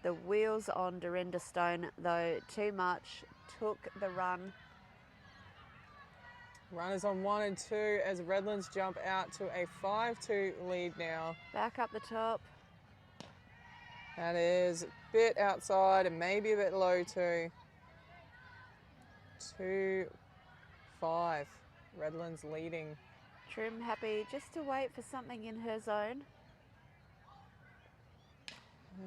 The wheels on Dorinda Stone, though, too much. Took the run. Runners on 1 and 2 as Redlands jump out to a 5-2 lead now. Back up the top. That is a bit outside and maybe a bit low too. 2 5. Redlands leading. Trim happy just to wait for something in her zone.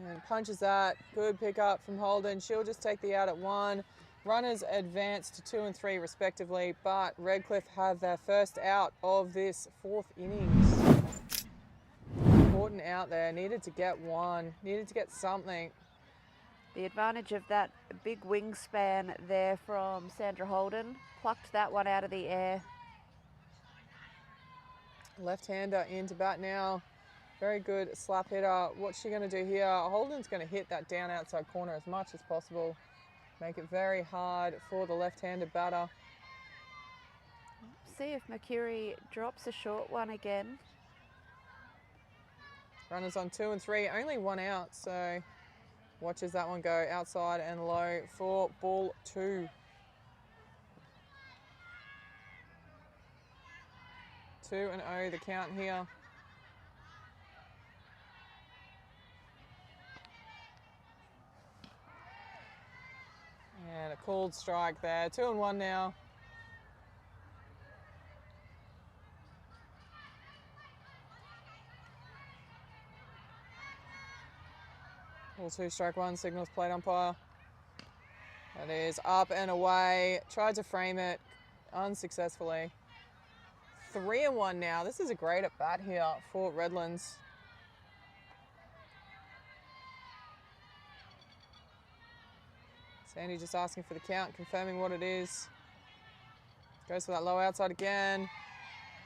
And punches that. Good pickup from Holden. She'll just take the out at 1. Runners advance to 2 and 3 respectively, but Redcliffe have their first out of this 4th innings. Important out there. Needed to get 1. Needed to get something. The advantage of that big wingspan there from Sandra Holden. Plucked that one out of the air. Left-hander into bat now. Very good slap hitter. What's she going to do here? Holden's going to hit that down outside corner as much as possible. Make it very hard for the left-handed batter. See if Mercury drops a short one again. Runners on 2 and 3. Only 1 out, so watches that one go outside and low for ball 2. 2-0 the count here. And a called strike there. 2-1 now. Ball 2, strike 1, signals plate umpire. That is up and away. Tried to frame it unsuccessfully. 3-1 now. This is a great at bat here for Redlands. Sandy just asking for the count, confirming what it is. Goes for that low outside again.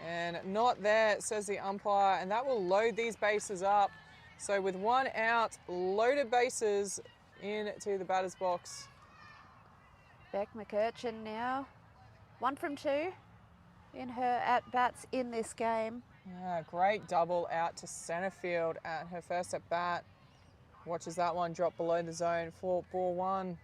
And not there, says the umpire, and that will load these bases up. So with 1 out, loaded bases into the batter's box. Beck McCurchin now. 1 from 2 in her at-bats in this game. Yeah, great double out to centre field at her first at bat. Watches that one drop below the zone for ball 1.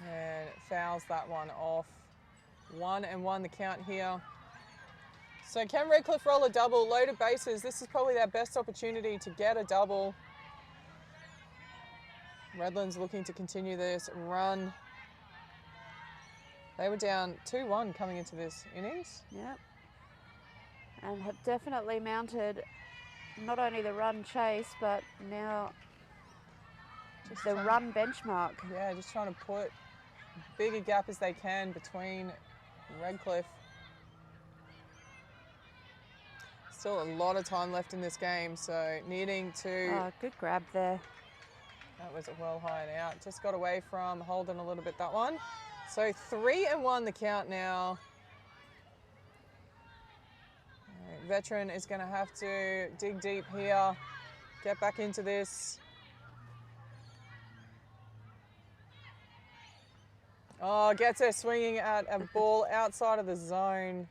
And fouls that one off. 1-1 the count here. So can Redcliffe roll a double? Loaded bases. This is probably their best opportunity to get a double. Redlands looking to continue this run. They were down 2-1 coming into this innings. Yep. And have definitely mounted not only the run chase, but now just the run benchmark. Yeah, just trying to put big a gap as they can between Redcliffe. Still a lot of time left in this game, so needing to... Oh, good grab there. That was well high and out. Just got away from Holden a little bit, that one. So 3-1 the count now. Veteran is going to have to dig deep here, get back into this. Oh, gets her swinging at a ball outside of the zone.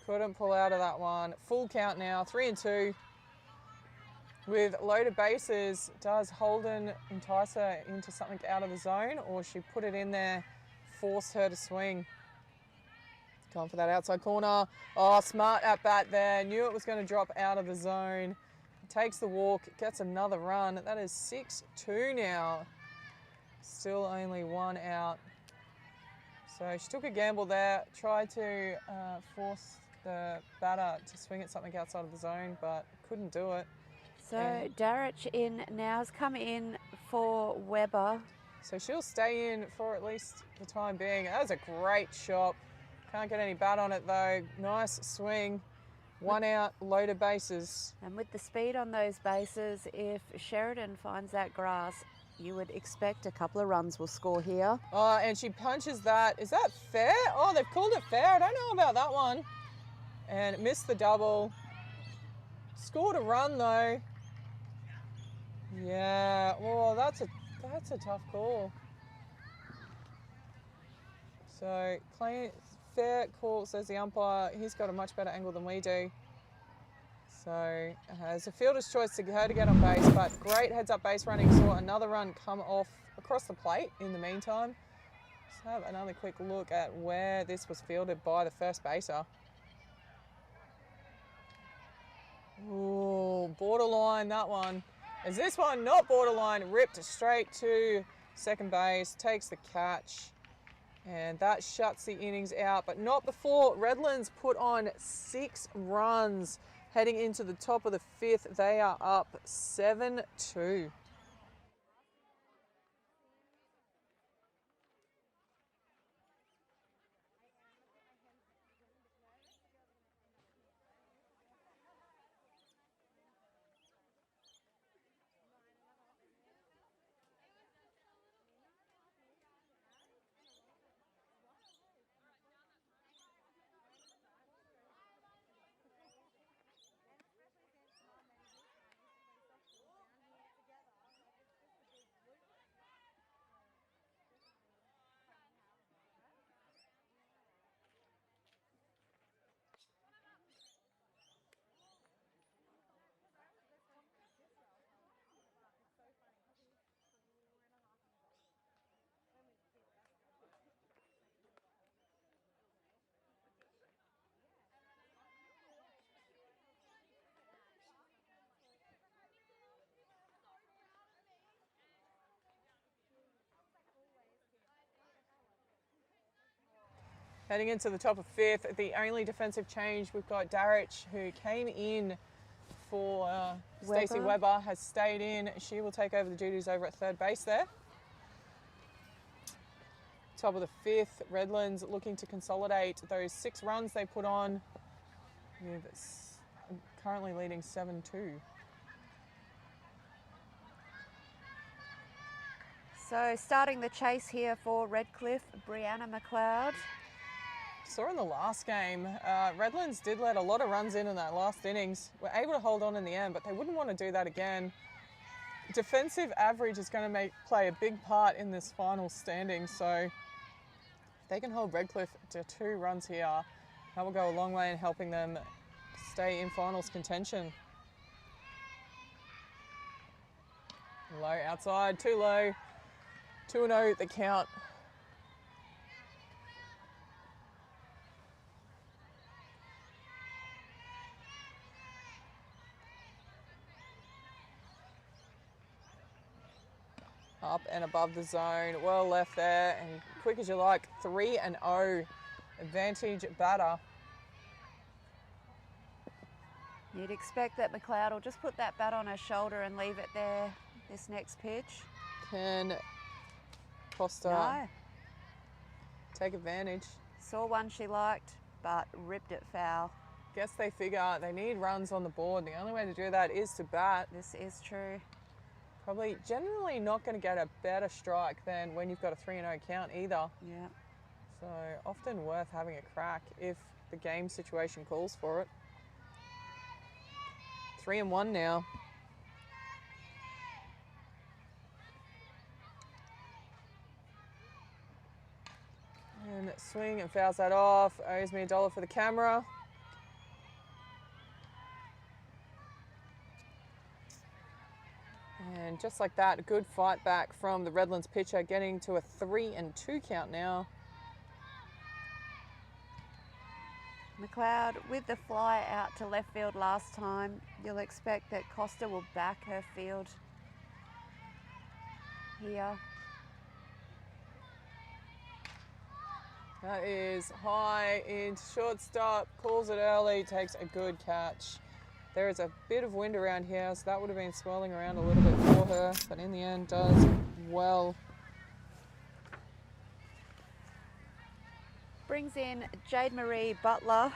Couldn't pull out of that one. Full count now, 3-2. With loaded bases, does Holden entice her into something out of the zone, or she put it in there, force her to swing? Going for that outside corner. Oh, smart at bat there. Knew it was going to drop out of the zone. Takes the walk, gets another run. That is 6-2 now. Still only 1 out. So she took a gamble there, tried to force the batter to swing at something outside of the zone, but couldn't do it. So Darrich in now has come in for Weber. So she'll stay in for at least the time being. That was a great shot. Can't get any bat on it though. Nice swing. 1 out, loaded bases. And with the speed on those bases, if Sheridan finds that grass, you would expect a couple of runs will score here. Oh, and she punches that. Is that fair? Oh, they've called it fair. I don't know about that one. And missed the double. Scored a run though. Yeah, well, that's a tough call. So, fair call, says the umpire. He's got a much better angle than we do. So, it's a fielder's choice to her to get on base, but great heads-up base running. Saw another run come off across the plate in the meantime. Let's have another quick look at where this was fielded by the first baser. Ooh, borderline that one. Is this one not borderline? Ripped straight to second base, takes the catch, and that shuts the innings out, but not before Redlands put on 6 runs. Heading into the top of the 5th, they are up 7-2. Heading into the top of 5th, the only defensive change, we've got Darich, who came in for Stacey Webber, has stayed in. She will take over the duties over at third base there. Top of the 5th, Redlands looking to consolidate those 6 runs they put on. Currently leading 7-2. So starting the chase here for Redcliffe, Brianna McLeod. Saw in the last game, Redlands did let a lot of runs in that last innings. Were able to hold on in the end, but they wouldn't want to do that again. Defensive average is going to play a big part in this final standing, so if they can hold Redcliffe to 2 runs here, that will go a long way in helping them stay in finals contention. Low outside, too low. 2-0 the count. Up and above the zone, well left there, and quick as you like, 3-0, advantage batter. You'd expect that McLeod will just put that bat on her shoulder and leave it there this next pitch. Can Costa take advantage? Saw one she liked, but ripped it foul. Guess they figure they need runs on the board. The only way to do that is to bat. This is true. Probably generally not going to get a better strike than when you've got a 3-0 count either. Yeah. So often worth having a crack if the game situation calls for it. 3-1 now. And swing and fouls that off. Owes me $1 for the camera. And just like that, a good fight back from the Redlands pitcher, getting to a 3-2 count now. McLeod with the fly out to left field last time. You'll expect that Costa will back her field here. That is high into shortstop, calls it early, takes a good catch. There is a bit of wind around here, so that would have been swirling around a little bit for her, but in the end does well. Brings in Jade Marie Butler.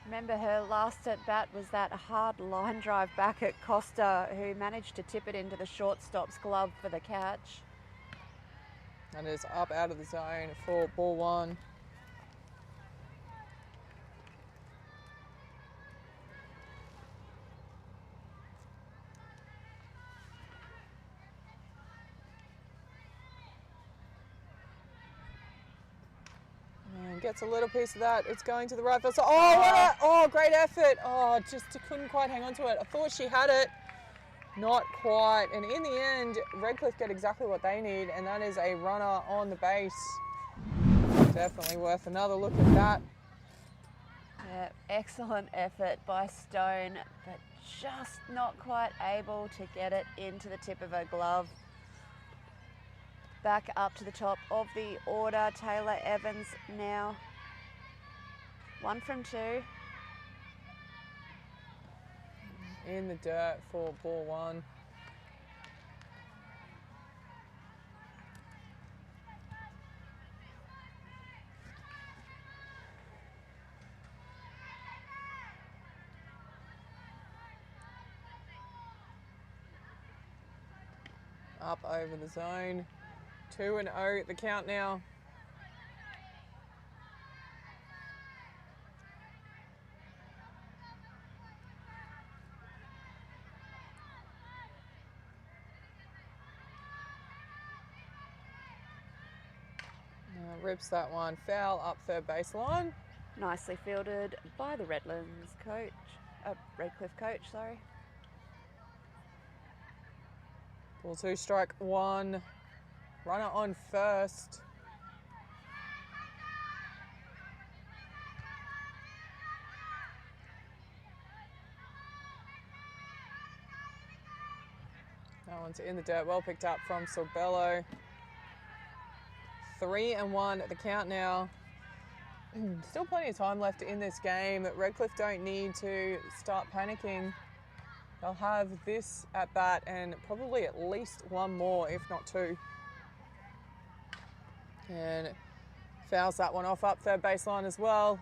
Remember, her last at bat was that hard line drive back at Costa, who managed to tip it into the shortstop's glove for the catch. That is up out of the zone for ball 1. And gets a little piece of that. It's going to the right field. So, great effort. Oh, just couldn't quite hang on to it. I thought she had it. Not quite. And in the end, Redcliffe get exactly what they need, and that is a runner on the base. Definitely worth another look at that. Yeah, excellent effort by Stone, but just not quite able to get it into the tip of her glove. Back up to the top of the order, Taylor Evans now. 1 from 2. In the dirt for ball 1. Up over the zone. 2-0 the count now. Rips that one. Foul up third baseline. Nicely fielded by the Redlands coach, Redcliffe coach, sorry. Ball 2, strike 1. Runner on first. That one's in the dirt. Well picked up from Sorbello. 3-1 the count now. Still plenty of time left in this game. Redcliffe don't need to start panicking. They'll have this at bat and probably at least one more, if not 2. And fouls that one off up third baseline as well.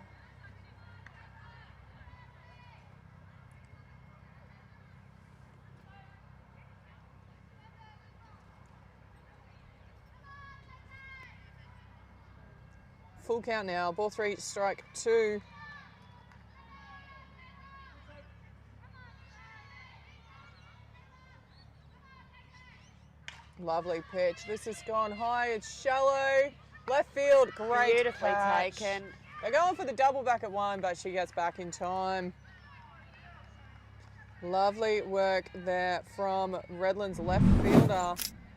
Full count now. Ball 3, strike 2. Lovely pitch. This has gone high. It's shallow. Left field. Great Beautifully catch. taken. They're going for the double back at 1, but she gets back in time. Lovely work there from Redlands left fielder.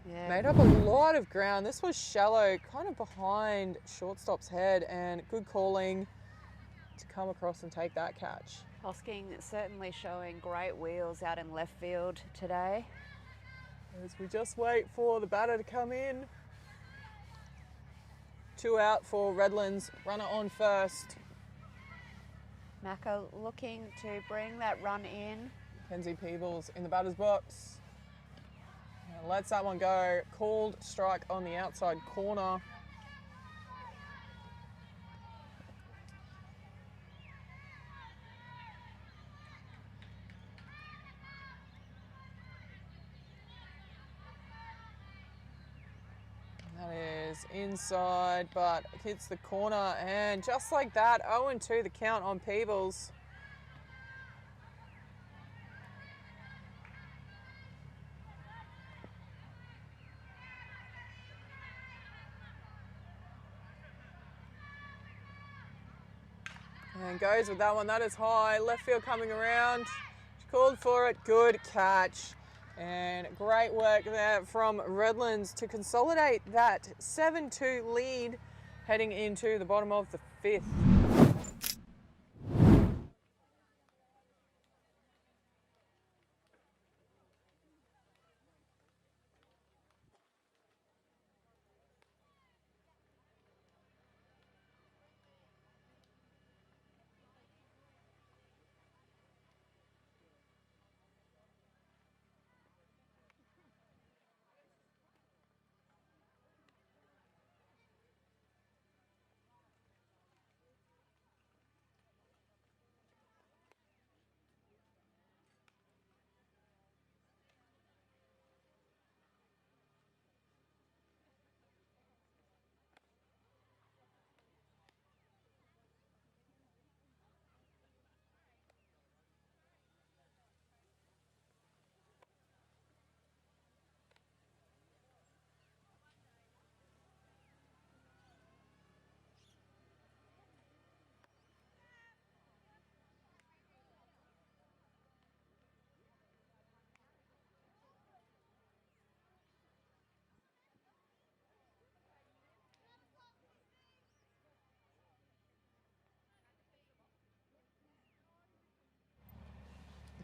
Yeah. Made up a lot of ground. This was shallow, kind of behind shortstop's head, and good calling to come across and take that catch. Hosking certainly showing great wheels out in left field today. As we just wait for the batter to come in. 2 out for Redlands, runner on first. Macca looking to bring that run in. Kenzie Peebles in the batter's box. And lets that one go. Called strike on the outside corner. That is inside, but hits the corner, and just like that, 0-2 the count on Peebles. And goes with that one. That is high. Left field coming around. She called for it. Good catch. And great work there from Redlands to consolidate that 7-2 lead heading into the bottom of the 5th.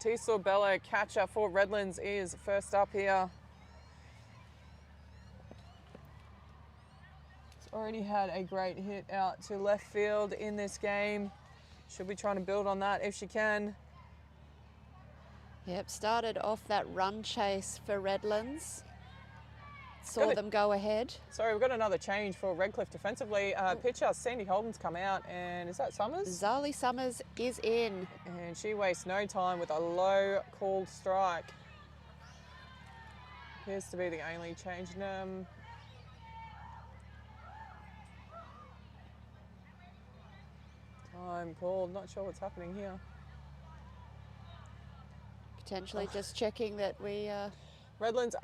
Matisse Sorbello, catcher for Redlands, is first up here. He's already had a great hit out to left field in this game. She'll be trying to build on that if she can. Yep, started off that run chase for Redlands. Saw them go ahead. Sorry, we've got another change for Redcliffe defensively. Pitcher Sandy Holden's come out, and is that Summers? Zali Summers is in. And she wastes no time with a low called strike. Appears to be the only change. Time called. Not sure what's happening here. Potentially just checking that we... Redlands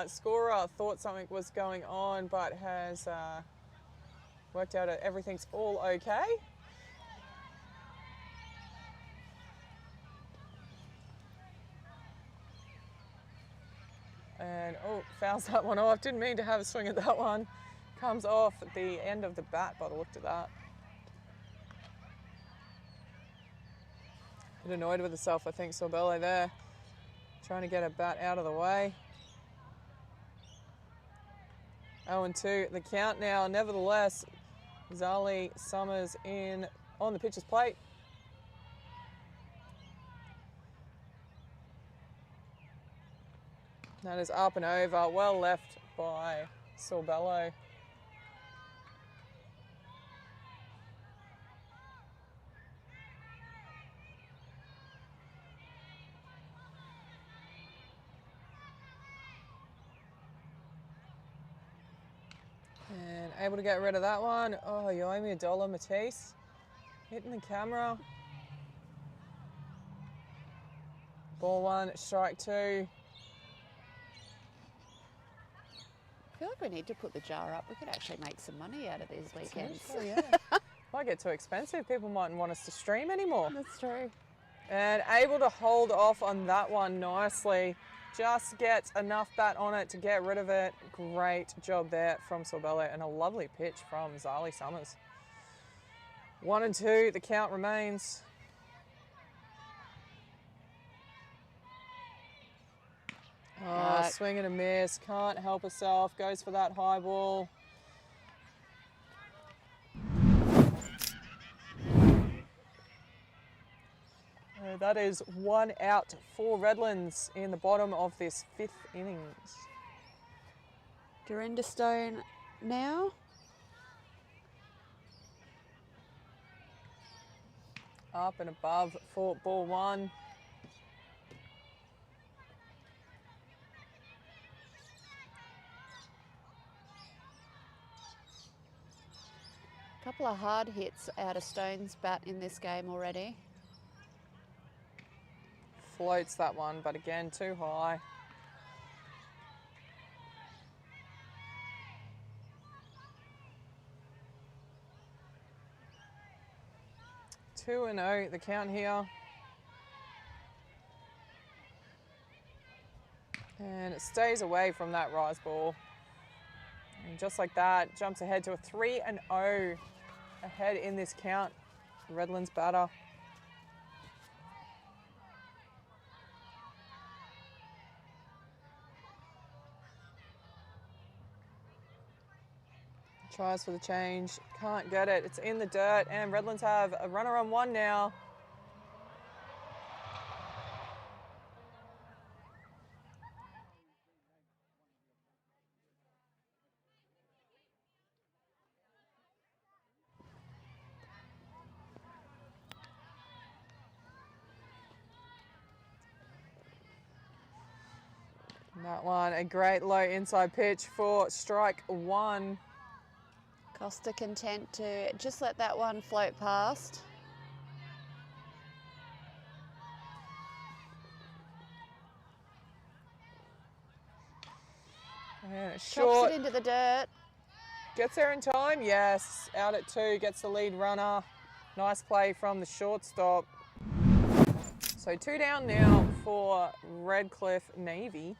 scorer thought something was going on, but has worked out that everything's all okay. And fouls that one off. Didn't mean to have a swing at that one. Comes off at the end of the bat by the look of that. A bit annoyed with herself, I think, Sorbello there. Trying to get a bat out of the way. 0-2 the count now. Nevertheless, Zali Summers in on the pitcher's plate. That is up and over. Well left by Sorbello. And able to get rid of that one. Oh, you owe me $1, Matisse. Hitting the camera. Ball one, strike two. I feel like we need to put the jar up. We could actually make some money out of these weekends. Yeah. Might get too expensive. People mightn't want us to stream anymore. That's true. And able to hold off on that one nicely. Just gets enough bat on it to get rid of it. Great job there from Sorbello, and a lovely pitch from Zali Summers. 1-2, the count remains. Oh, swing and a miss. Can't help herself. Goes for that high ball. That is 1 out for Redlands in the bottom of this 5th innings. Dorinda Stone now. Up and above for ball one. A couple of hard hits out of Stone's bat in this game already. Floats that one, but again, too high. Two and 0, the count here. And it stays away from that rise ball. And just like that, jumps ahead to a 3-0 ahead in this count. Redlands batter. Tries for the change, can't get it. It's in the dirt, and Redlands have a runner on one now. And that one, a great low inside pitch for strike one. Costa content to just let that one float past. And it's Chops short. it into the dirt. Gets there in time, yes. Out at 2, gets the lead runner. Nice play from the shortstop. So 2 down now for Redcliffe Navy.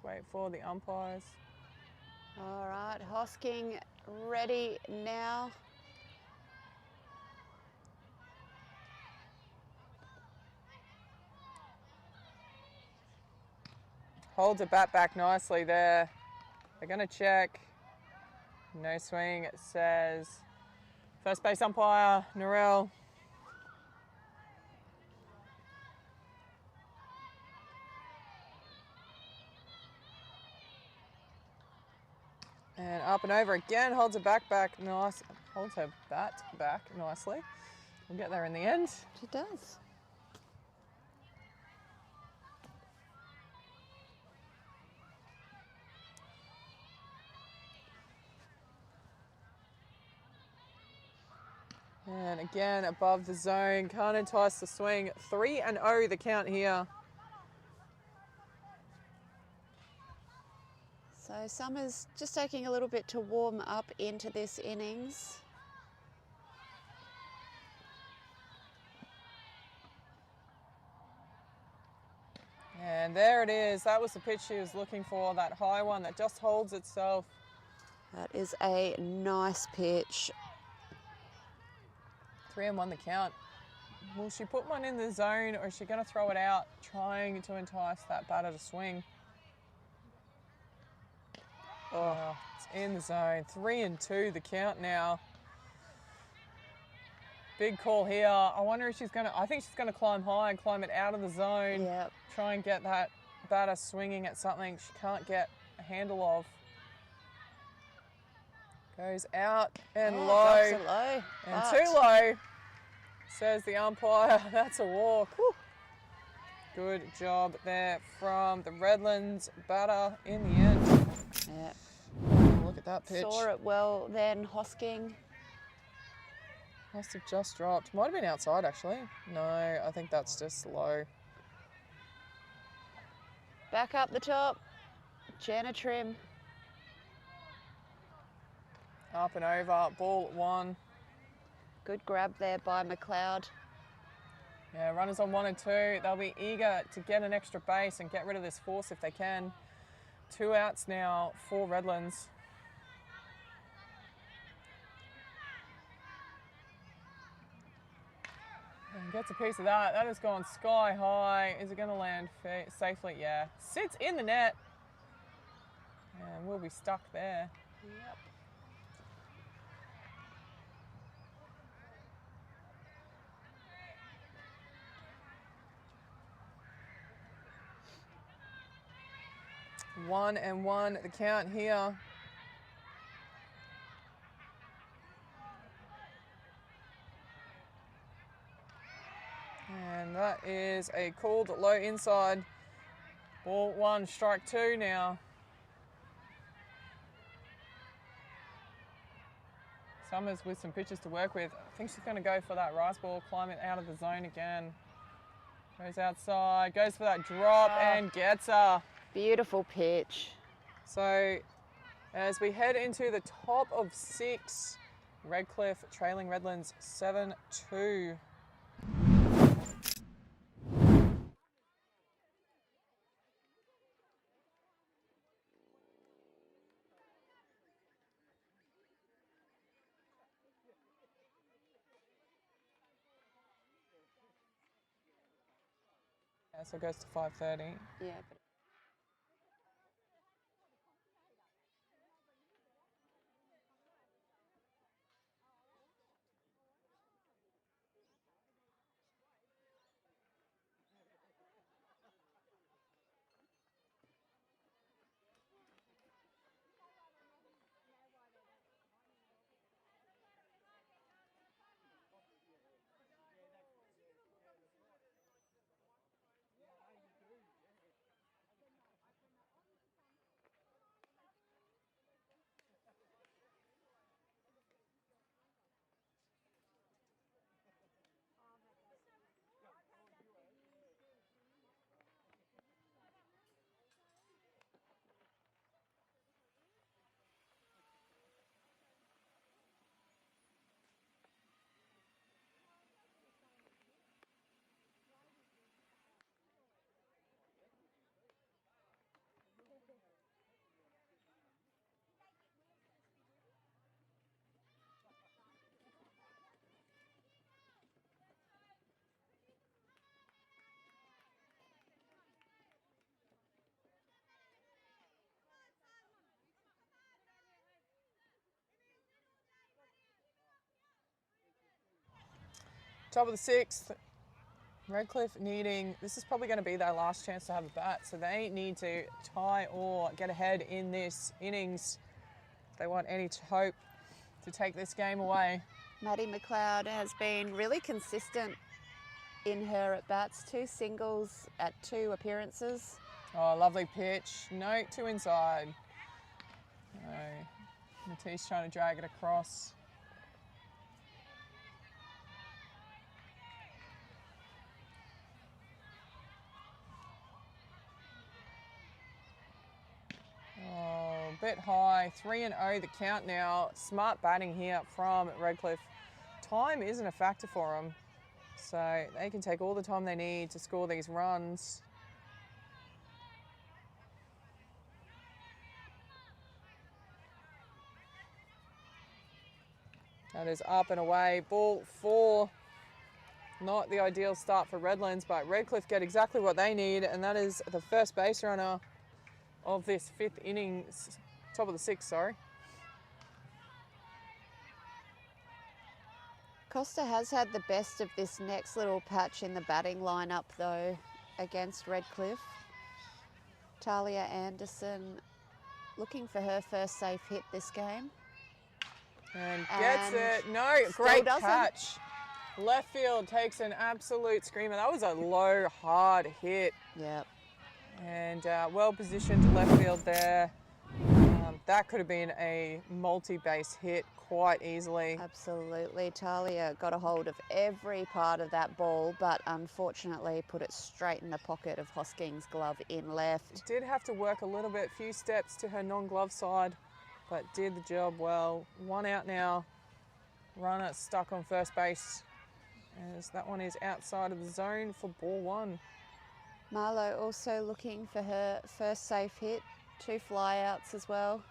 wait for the umpires. All right, Hosking ready now. Holds a bat back nicely there. They're going to check. No swing, it says. First base umpire, Narelle. And up and over again, holds her back nice. Holds her bat back nicely. We'll get there in the end. She does. And again, above the zone, can't entice the swing. 3-0 the count here. So Summers just taking a little bit to warm up into this innings. And there it is. That was the pitch she was looking for, that high one that just holds itself. That is a nice pitch. 3-1 the count. Will she put one in the zone or is she going to throw it out, trying to entice that batter to swing? Oh, it's in the zone. 3-2 the count now. Big call here. I wonder if she's going to, I think she's going to climb high and climb it out of the zone. Yep. Try and get that batter swinging at something she can't get a handle of. Goes out and low. Drops it low. And too low, says the umpire. That's a walk. Whew. Good job there from the Redlands batter in the end. Yeah. Oh, look at that pitch. Saw it well then, Hosking. Must have just dropped. Might have been outside actually. No, I think that's just low. Back up the top, Jenna Trim. Up and over, ball at 1. Good grab there by McLeod. Yeah, runners on 1 and 2. They'll be eager to get an extra base and get rid of this force if they can. 2 outs now for Redlands. And gets a piece of that. That has gone sky high. Is it going to land safely? Yeah. Sits in the net. And we'll be stuck there. Yep. One and one, the count here. And that is a called low inside. Ball 1, strike 2 now. Summers with some pitches to work with. I think she's going to go for that rice ball, climb it out of the zone again. Goes outside, goes for that drop and gets her. Beautiful pitch. So as we head into the top of 6, Redcliffe trailing Redlands 7-2. Yeah, so it goes to 5:30. Yeah. Top of the 6th. Redcliffe needing, this is probably going to be their last chance to have a bat, so they need to tie or get ahead in this innings if they want any hope to take this game away. Maddie McLeod has been really consistent in her at-bats, 2 singles at 2 appearances. Oh, lovely pitch. No, 2 inside. No. Matisse trying to drag it across. Oh, a bit high. 3-0 the count now. Smart batting here from Redcliffe. Time isn't a factor for them, so they can take all the time they need to score these runs. That is up and away. Ball 4. Not the ideal start for Redlands, but Redcliffe get exactly what they need, and that is the first base runner of this 5th innings, top of the 6th, sorry. Costa has had the best of this next little patch in the batting lineup though against Redcliffe. Talia Anderson looking for her first safe hit this game. And gets it. No, great catch. Left field takes an absolute screamer. That was a low, hard hit. Yep. And well positioned left field there. That could have been a multi-base hit quite easily. Absolutely. Talia got a hold of every part of that ball, but unfortunately put it straight in the pocket of Hosking's glove in left. Did have to work a little bit, few steps to her non-glove side, but did the job well. 1 out now. Runner stuck on first base, as that one is outside of the zone for ball 1. Marlowe also looking for her first safe hit, 2 flyouts as well.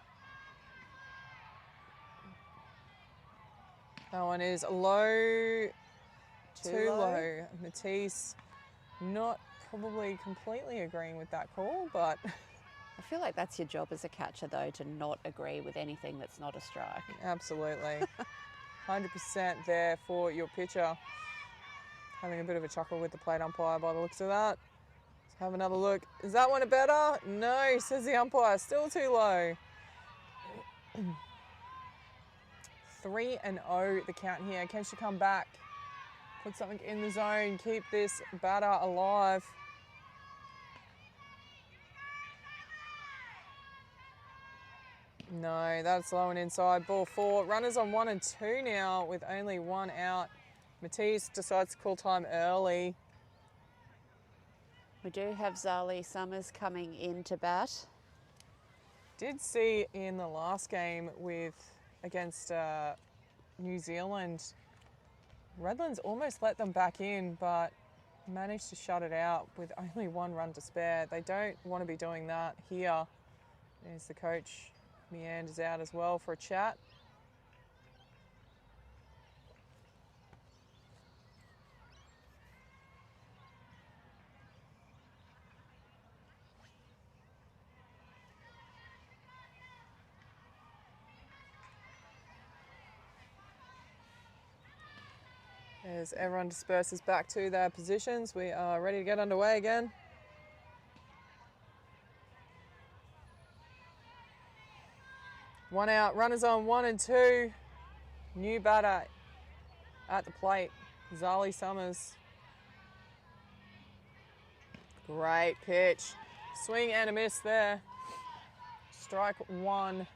That one is low, too low. low. Matisse not probably completely agreeing with that call, but I feel like that's your job as a catcher though, to not agree with anything that's not a strike. absolutely. 100% there for your pitcher. Having a bit of a chuckle with the plate umpire by the looks of that. Let's have another look. Is that one a better? No, says the umpire. Still too low. 3-0 the count here. Can she come back? Put something in the zone. Keep this batter alive. No, that's low and inside. Ball 4. Runners on 1 and 2 now with only 1 out. Matisse decides to call time early. We do have Zali Summers coming in to bat. Did see in the last game against New Zealand, Redlands almost let them back in, but managed to shut it out with only 1 run to spare. They don't want to be doing that here. There's the coach. Meanders out as well for a chat. As everyone disperses back to their positions, we are ready to get underway again. One out, runners on 1 and 2. New batter at the plate, Zali Summers. Great pitch. Swing and a miss there. Strike 1.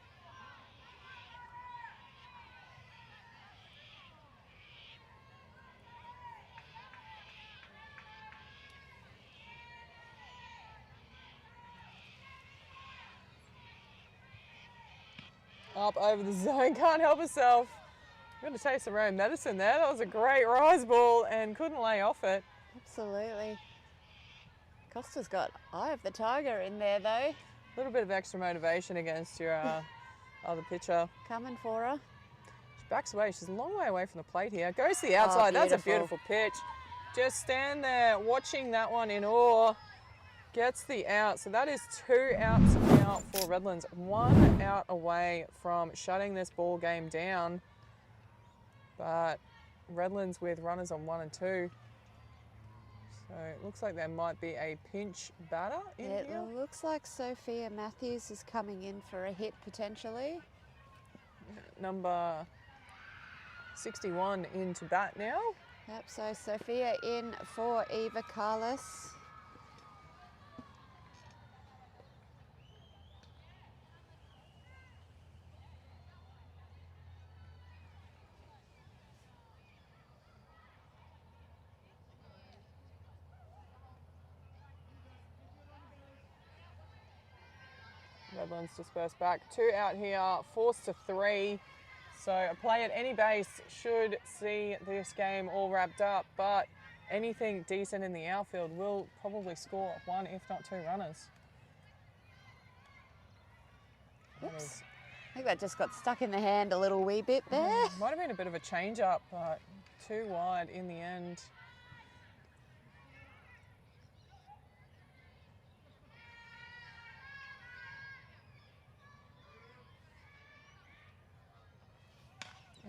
Up over the zone, can't help herself. Going to taste her own medicine there. That was a great rise ball and couldn't lay off it. Absolutely. Costa's got Eye of the Tiger in there though. A little bit of extra motivation against your other pitcher. Coming for her. She backs away. She's a long way away from the plate here. Goes to the outside. That's a beautiful pitch. Just stand there watching that one in awe. Gets the out. So that is 2 outs now for Redlands. 1 out away from shutting this ball game down. But Redlands with runners on 1 and 2. So it looks like there might be a pinch batter in It here. looks like Sophia Matthews is coming in for a hit potentially. Number 61 into bat now. Yep, so Sophia in for Eva Carlos. Redlands dispersed back. 2 out here, forced to 3. So a play at any base should see this game all wrapped up, but anything decent in the outfield will probably score 1 if not 2 runners. Oops. I think that just got stuck in the hand a little wee bit there. Might have been a bit of a change up, but too wide in the end.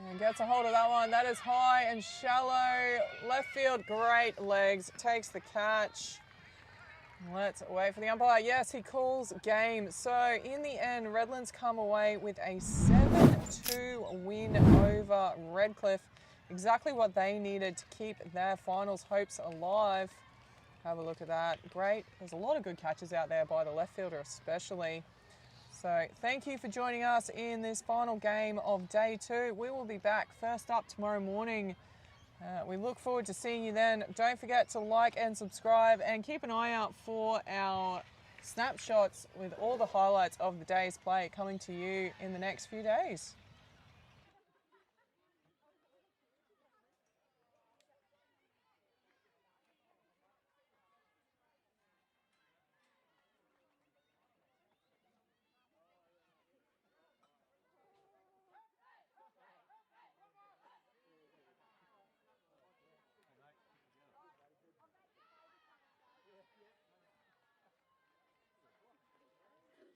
And gets a hold of that one. That is high and shallow. Left field, great legs. Takes the catch. Let's wait for the umpire. Yes, he calls game. So in the end, Redlands come away with a 7-2 win over Redcliffe. Exactly what they needed to keep their finals hopes alive. Have a look at that. Great. There's a lot of good catches out there by the left fielder especially. So thank you for joining us in this final game of day 2. We will be back first up tomorrow morning. We look forward to seeing you then. Don't forget to like and subscribe and keep an eye out for our snapshots with all the highlights of the day's play coming to you in the next few days.